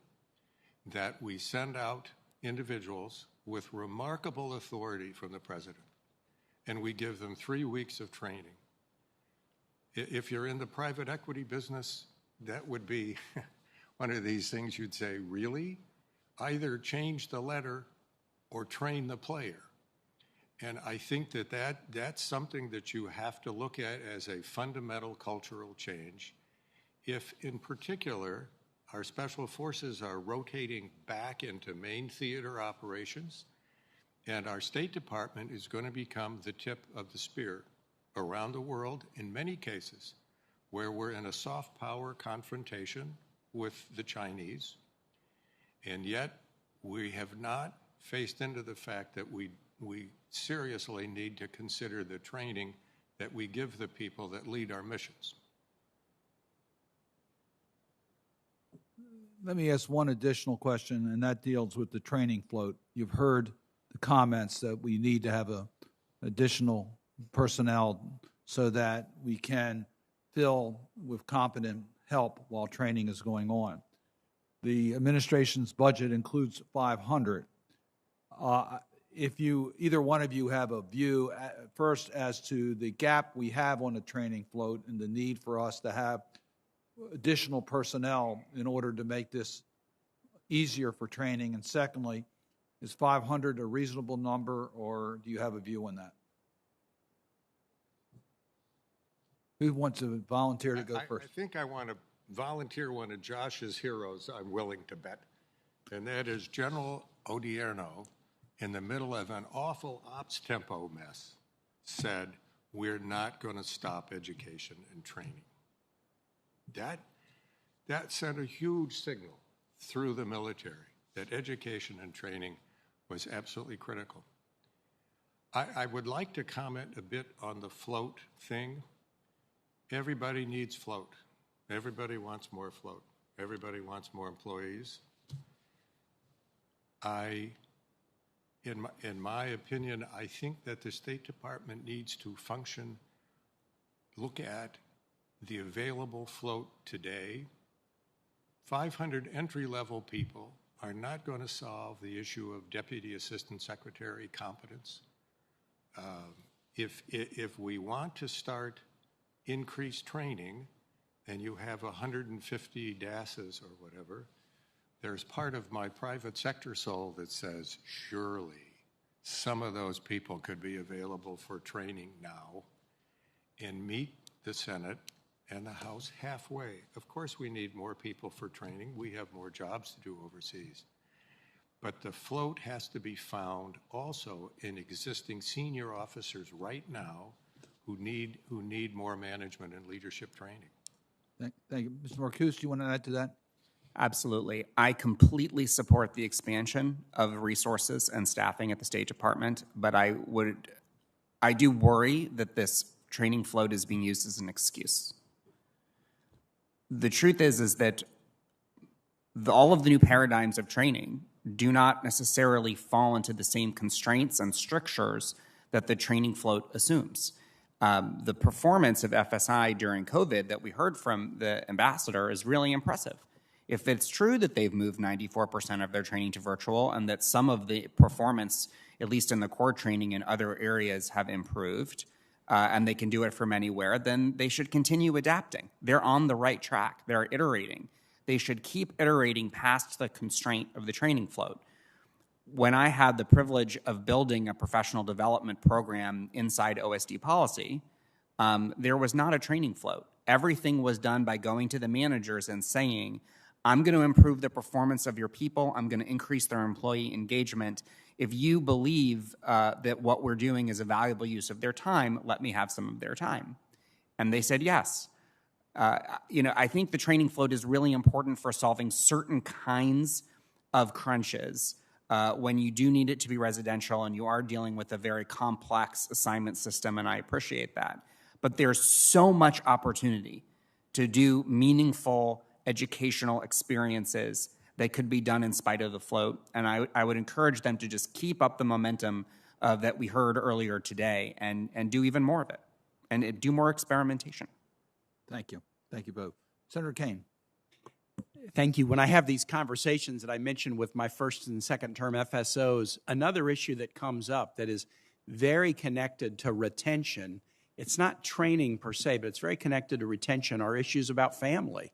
that we send out individuals with remarkable authority from the president, and we give them 3 weeks of training. If you're in the private equity business, that would be one of these things you'd say, really? Either change the letter or train the player. And I think that's something that you have to look at as a fundamental cultural change. If, in particular, our special forces are rotating back into main theater operations, and our State Department is going to become the tip of the spear around the world in many cases where we're in a soft power confrontation with the Chinese, and yet we have not faced into the fact that we seriously need to consider the training that we give the people that lead our missions. Let me ask one additional question, and that deals with the training float. You've heard the comments that we need to have additional personnel so that we can fill with competent help while training is going on. The administration's budget includes 500. If either one of you have a view first as to the gap we have on the training float and the need for us to have additional personnel in order to make this easier for training, and secondly, is 500 a reasonable number, or do you have a view on that? Who wants to volunteer to go first? I think I want to volunteer one of Josh's heroes, I'm willing to bet, and that is General Odierno, in the middle of an awful ops tempo mess, said, we're not going to stop education and training. That sent a huge signal through the military that education and training was absolutely critical. I would like to comment a bit on the float thing. Everybody needs float. Everybody wants more float. Everybody wants more employees. In my opinion, I think that the State Department needs to look at the available float today. 500 entry-level people are not going to solve the issue of Deputy Assistant Secretary competence. If we want to start increased training and you have 150 DASs or whatever, there's part of my private sector soul that says, surely some of those people could be available for training now and meet the Senate and the House halfway. Of course, we need more people for training. We have more jobs to do overseas. But the float has to be found also in existing senior officers right now who need more management and leadership training. Thank you. Mr. Marcuse, do you want to add to that? Absolutely. I completely support the expansion of resources and staffing at the State Department, but I do worry that this training float is being used as an excuse. The truth is that all of the new paradigms of training do not necessarily fall into the same constraints and strictures that the training float assumes. The performance of FSI during COVID that we heard from the ambassador is really impressive. If it's true that they've moved 94% of their training to virtual and that some of the performance, at least in the core training in other areas, have improved, and they can do it from anywhere, then they should continue adapting. They're on the right track. They're iterating. They should keep iterating past the constraint of the training float. When I had the privilege of building a professional development program inside OSD policy, there was not a training float. Everything was done by going to the managers and saying, I'm going to improve the performance of your people. I'm going to increase their employee engagement. If you believe that what we're doing is a valuable use of their time, let me have some of their time. And they said yes. I think the training float is really important for solving certain kinds of crunches when you do need it to be residential and you are dealing with a very complex assignment system, and I appreciate that. But there's so much opportunity to do meaningful educational experiences that could be done in spite of the float. And I would encourage them to just keep up the momentum that we heard earlier today and do even more of it and do more experimentation. Thank you. Thank you both. Senator Kaine. Thank you. When I have these conversations that I mentioned with my first and second term FSOs, another issue that comes up that is very connected to retention, it's not training per se, but it's very connected to retention, are issues about family.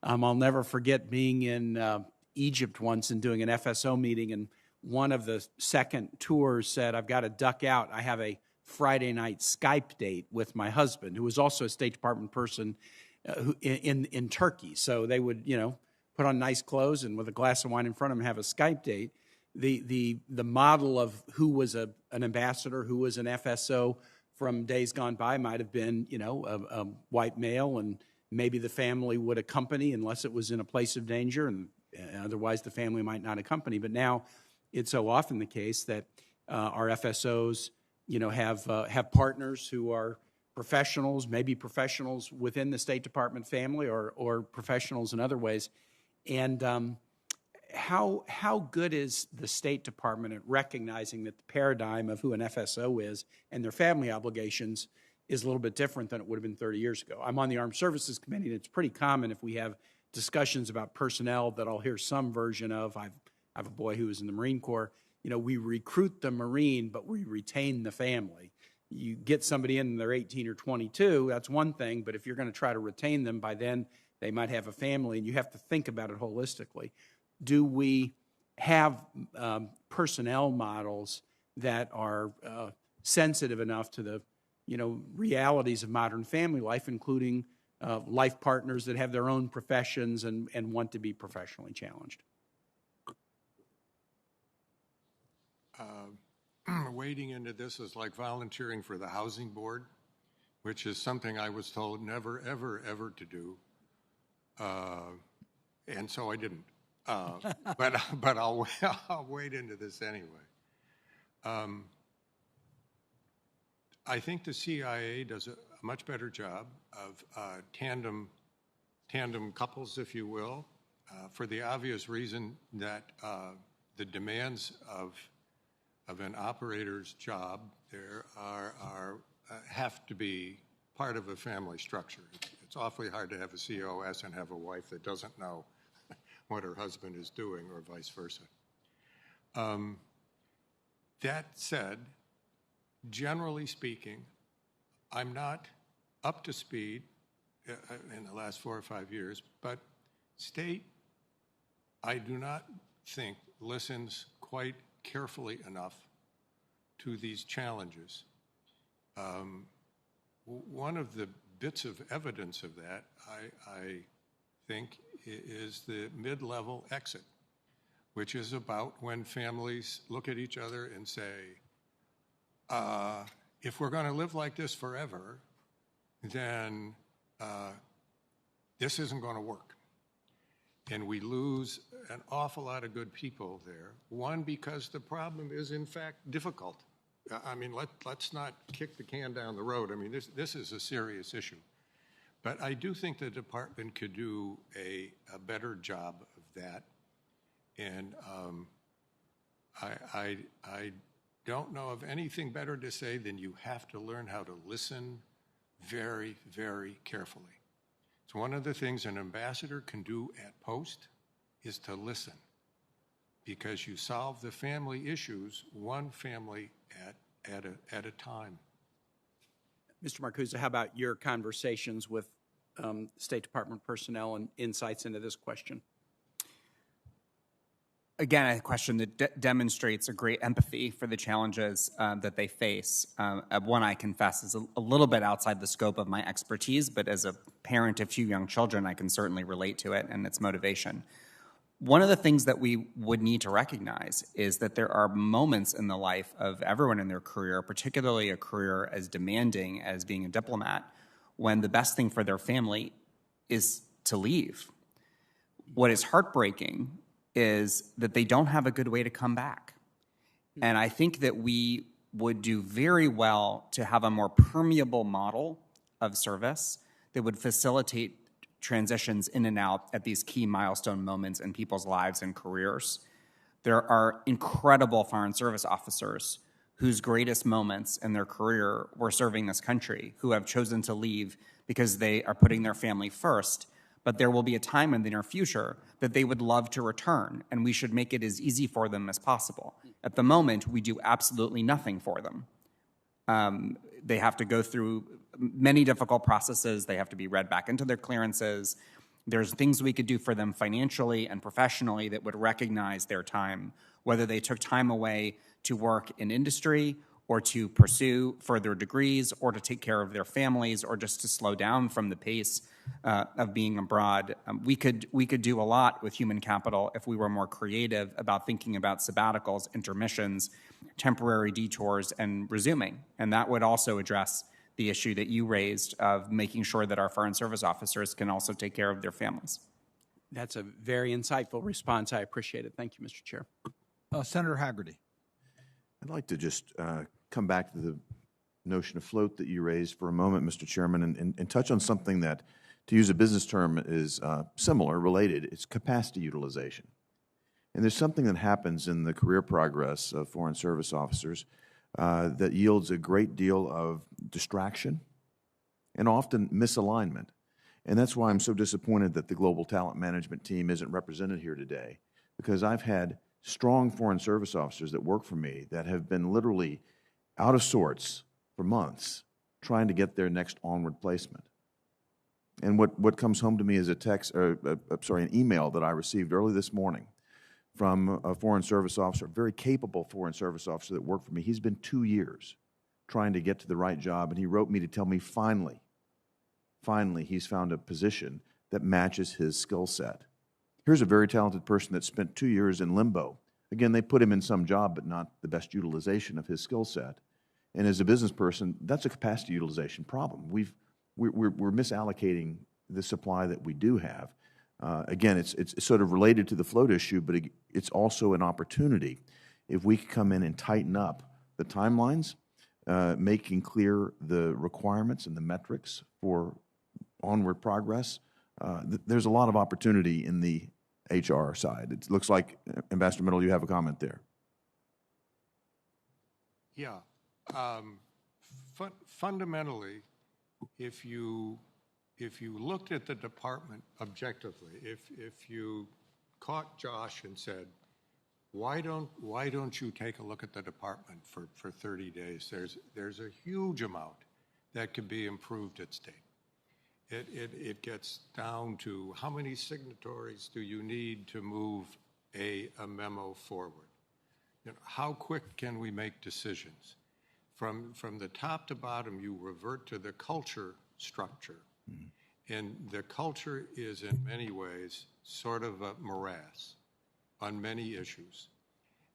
I'll never forget being in Egypt once and doing an FSO meeting, and one of the second tours said, I've got to duck out. I have a Friday night Skype date with my husband, who was also a State Department person in Turkey. So they would, put on nice clothes and with a glass of wine in front of them have a Skype date. The model of who was an ambassador, who was an FSO from days gone by might have been, a white male, and maybe the family would accompany unless it was in a place of danger, and otherwise the family might not accompany. But now it's so often the case that our FSOs, have partners who are professionals, maybe professionals within the State Department family or professionals in other ways. And how good is the State Department at recognizing that the paradigm of who an FSO is and their family obligations is a little bit different than it would have been 30 years ago? I'm on the Armed Services Committee, and it's pretty common if we have discussions about personnel that I'll hear some version of. I have a boy who was in the Marine Corps. You know, we recruit the Marine, but we retain the family. You get somebody in and they're 18 or 22, that's one thing, but if you're going to try to retain them, by then they might have a family, and you have to think about it holistically. Do we have personnel models that are sensitive enough to the, realities of modern family life, including life partners that have their own professions and want to be professionally challenged? Wading into this is like volunteering for the housing board, which is something I was told never, ever, ever to do. And so I didn't. But I'll wade into this anyway. I think the CIA does a much better job of tandem couples, if you will, for the obvious reason that the demands of an operator's job there have to be part of a family structure. It's awfully hard to have a COS and have a wife that doesn't know what her husband is doing, or vice versa. That said, generally speaking, I'm not up to speed in the last 4 or 5 years, but state, I do not think, listens quite carefully enough to these challenges. One of the bits of evidence of that, I think, is the mid-level exit, which is about when families look at each other and say, if we're going to live like this forever, then this isn't going to work. And we lose an awful lot of good people there. One, because the problem is, in fact, difficult. I mean, let's not kick the can down the road. I mean, this is a serious issue. But I do think the department could do a better job of that. And I don't know of anything better to say than you have to learn how to listen very, very carefully. It's one of the things an ambassador can do at post is to listen, because you solve the family issues one family at a time. Mr. Marcuse, how about your conversations with State Department personnel and insights into this question? Again, a question that demonstrates a great empathy for the challenges that they face. One, I confess, is a little bit outside the scope of my expertise, but as a parent of 2 young children, I can certainly relate to it and its motivation. One of the things that we would need to recognize is that there are moments in the life of everyone in their career, particularly a career as demanding as being a diplomat, when the best thing for their family is to leave. What is heartbreaking is that they don't have a good way to come back. And I think that we would do very well to have a more permeable model of service that would facilitate transitions in and out at these key milestone moments in people's lives and careers. There are incredible Foreign Service officers whose greatest moments in their career were serving this country, who have chosen to leave because they are putting their family first. But there will be a time in the near future that they would love to return, and we should make it as easy for them as possible. At the moment, we do absolutely nothing for them. They have to go through many difficult processes. They have to be read back into their clearances. There's things we could do for them financially and professionally that would recognize their time, whether they took time away to work in industry or to pursue further degrees or to take care of their families or just to slow down from the pace of being abroad. We could do a lot with human capital if we were more creative about thinking about sabbaticals, intermissions, temporary detours, and resuming. And that would also address the issue that you raised of making sure that our Foreign Service officers can also take care of their families. That's a very insightful response. I appreciate it. Thank you, Mr. Chair. Senator Hagerty. I'd like to just come back to the notion of float that you raised for a moment, Mr. Chairman, and touch on something that To use a business term is similar, related, it's capacity utilization. And there's something that happens in the career progress of Foreign Service officers that yields a great deal of distraction and often misalignment. And that's why I'm so disappointed that the Global Talent Management team isn't represented here today, because I've had strong Foreign Service officers that work for me that have been literally out of sorts for months trying to get their next onward placement. And what comes home to me is an email that I received early this morning from a Foreign Service officer, a very capable Foreign Service officer that worked for me. He's been 2 years trying to get to the right job, and he wrote me to tell me finally he's found a position that matches his skill set. Here's a very talented person that spent 2 years in limbo. Again, they put him in some job, but not the best utilization of his skill set. And as a business person, that's a capacity utilization problem. We're misallocating the supply that we do have. Again, it's sort of related to the float issue, but it's also an opportunity. If we could come in and tighten up the timelines, making clear the requirements and the metrics for onward progress, there's a lot of opportunity in the HR side. It looks like, Ambassador Middle, you have a comment there. Yeah. Fundamentally, if you looked at the department objectively, if you caught Josh and said, why don't you take a look at the department for 30 days? There's a huge amount that could be improved at state. It gets down to how many signatories do you need to move a memo forward? How quick can we make decisions? From the top to bottom, you revert to the culture structure. Mm-hmm. And the culture is in many ways sort of a morass on many issues.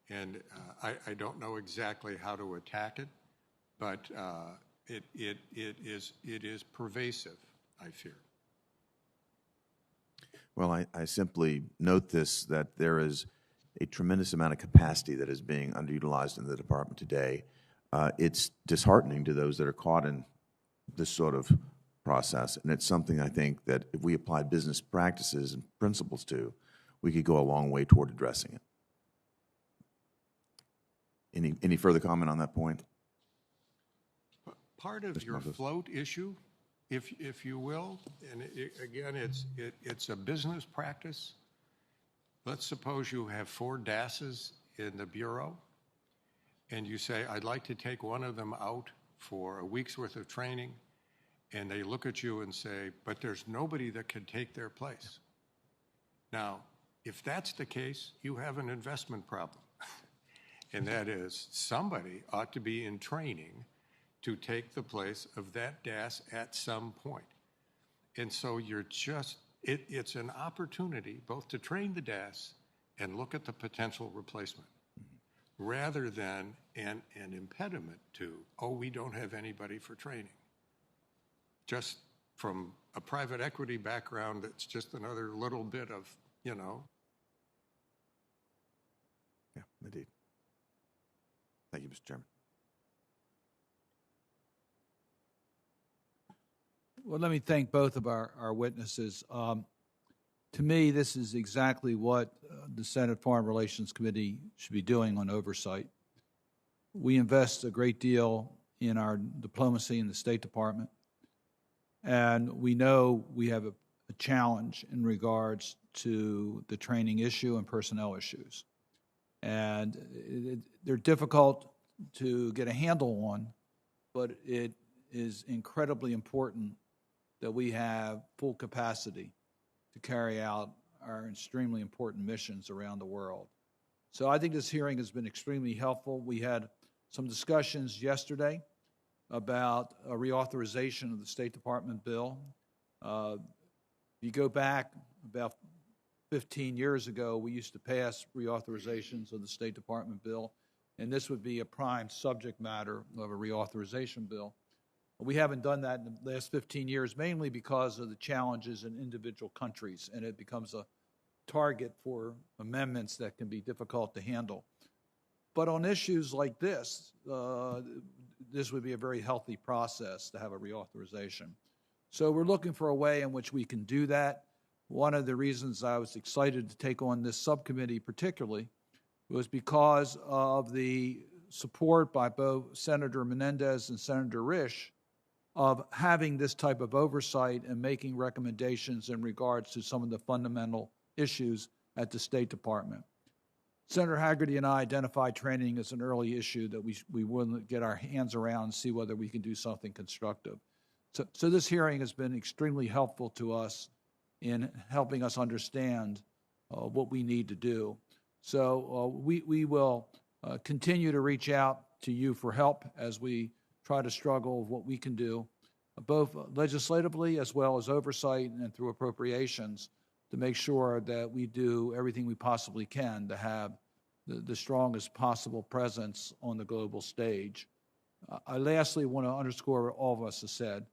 And I don't know exactly how to attack it, but it is pervasive, I fear. Well, I simply note that there is a tremendous amount of capacity that is being underutilized in the department today. It's disheartening to those that are caught in this sort of process, and it's something I think that if we applied business practices and principles to, we could go a long way toward addressing it. Any further comment on that point? Part of your float issue, if you will, and again, it's a business practice. Let's suppose you have 4 DASs in the Bureau, and you say, I'd like to take one of them out for a week's worth of training, and they look at you and say, but there's nobody that can take their place. Now, if that's the case, you have an investment problem. And that is, somebody ought to be in training to take the place of that DAS at some point. And so it's an opportunity both to train the DAS and look at the potential replacement, rather than an impediment to, we don't have anybody for training. Just from a private equity background, it's just another little bit of, Yeah, indeed. Thank you, Mr. Chairman. Well, let me thank both of our witnesses. To me, this is exactly what the Senate Foreign Relations Committee should be doing on oversight. We invest a great deal in our diplomacy in the State Department, and we know we have a challenge in regards to the training issue and personnel issues. And they're difficult to get a handle on, but it is incredibly important that we have full capacity to carry out our extremely important missions around the world. So I think this hearing has been extremely helpful. We had some discussions yesterday about a reauthorization of the State Department bill. If you go back about 15 years ago, we used to pass reauthorizations of the State Department bill, and this would be a prime subject matter of a reauthorization bill. We haven't done that in the last 15 years, mainly because of the challenges in individual countries, and it becomes a target for amendments that can be difficult to handle. But on issues like this would be a very healthy process to have a reauthorization. So we're looking for a way in which we can do that. One of the reasons I was excited to take on this subcommittee particularly was because of the support by both Senator Menendez and Senator Risch of having this type of oversight and making recommendations in regards to some of the fundamental issues at the State Department. Senator Hagerty and I identified training as an early issue that we wouldn't get our hands around and see whether we can do something constructive. So this hearing has been extremely helpful to us in helping us understand what we need to do. So we will continue to reach out to you for help as we try to struggle with what we can do, both legislatively as well as oversight and through appropriations, to make sure that we do everything we possibly can to have the strongest possible presence on the global stage. I lastly want to underscore what all of us have said.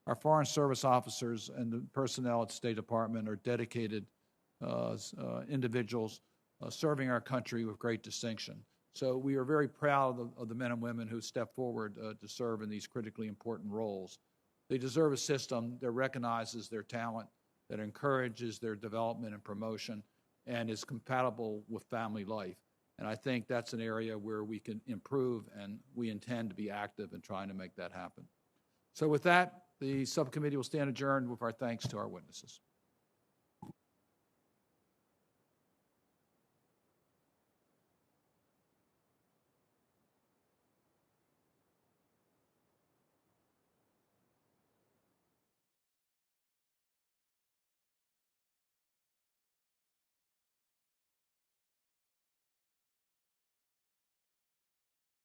Our Foreign Service officers and the personnel at the State Department are dedicated individuals serving our country with great distinction. So we are very proud of the men and women who step forward to serve in these critically important roles. They deserve a system that recognizes their talent, that encourages their development and promotion, and is compatible with family life. And I think that's an area where we can improve, and we intend to be active in trying to make that happen. So with that, the subcommittee will stand adjourned with our thanks to our witnesses.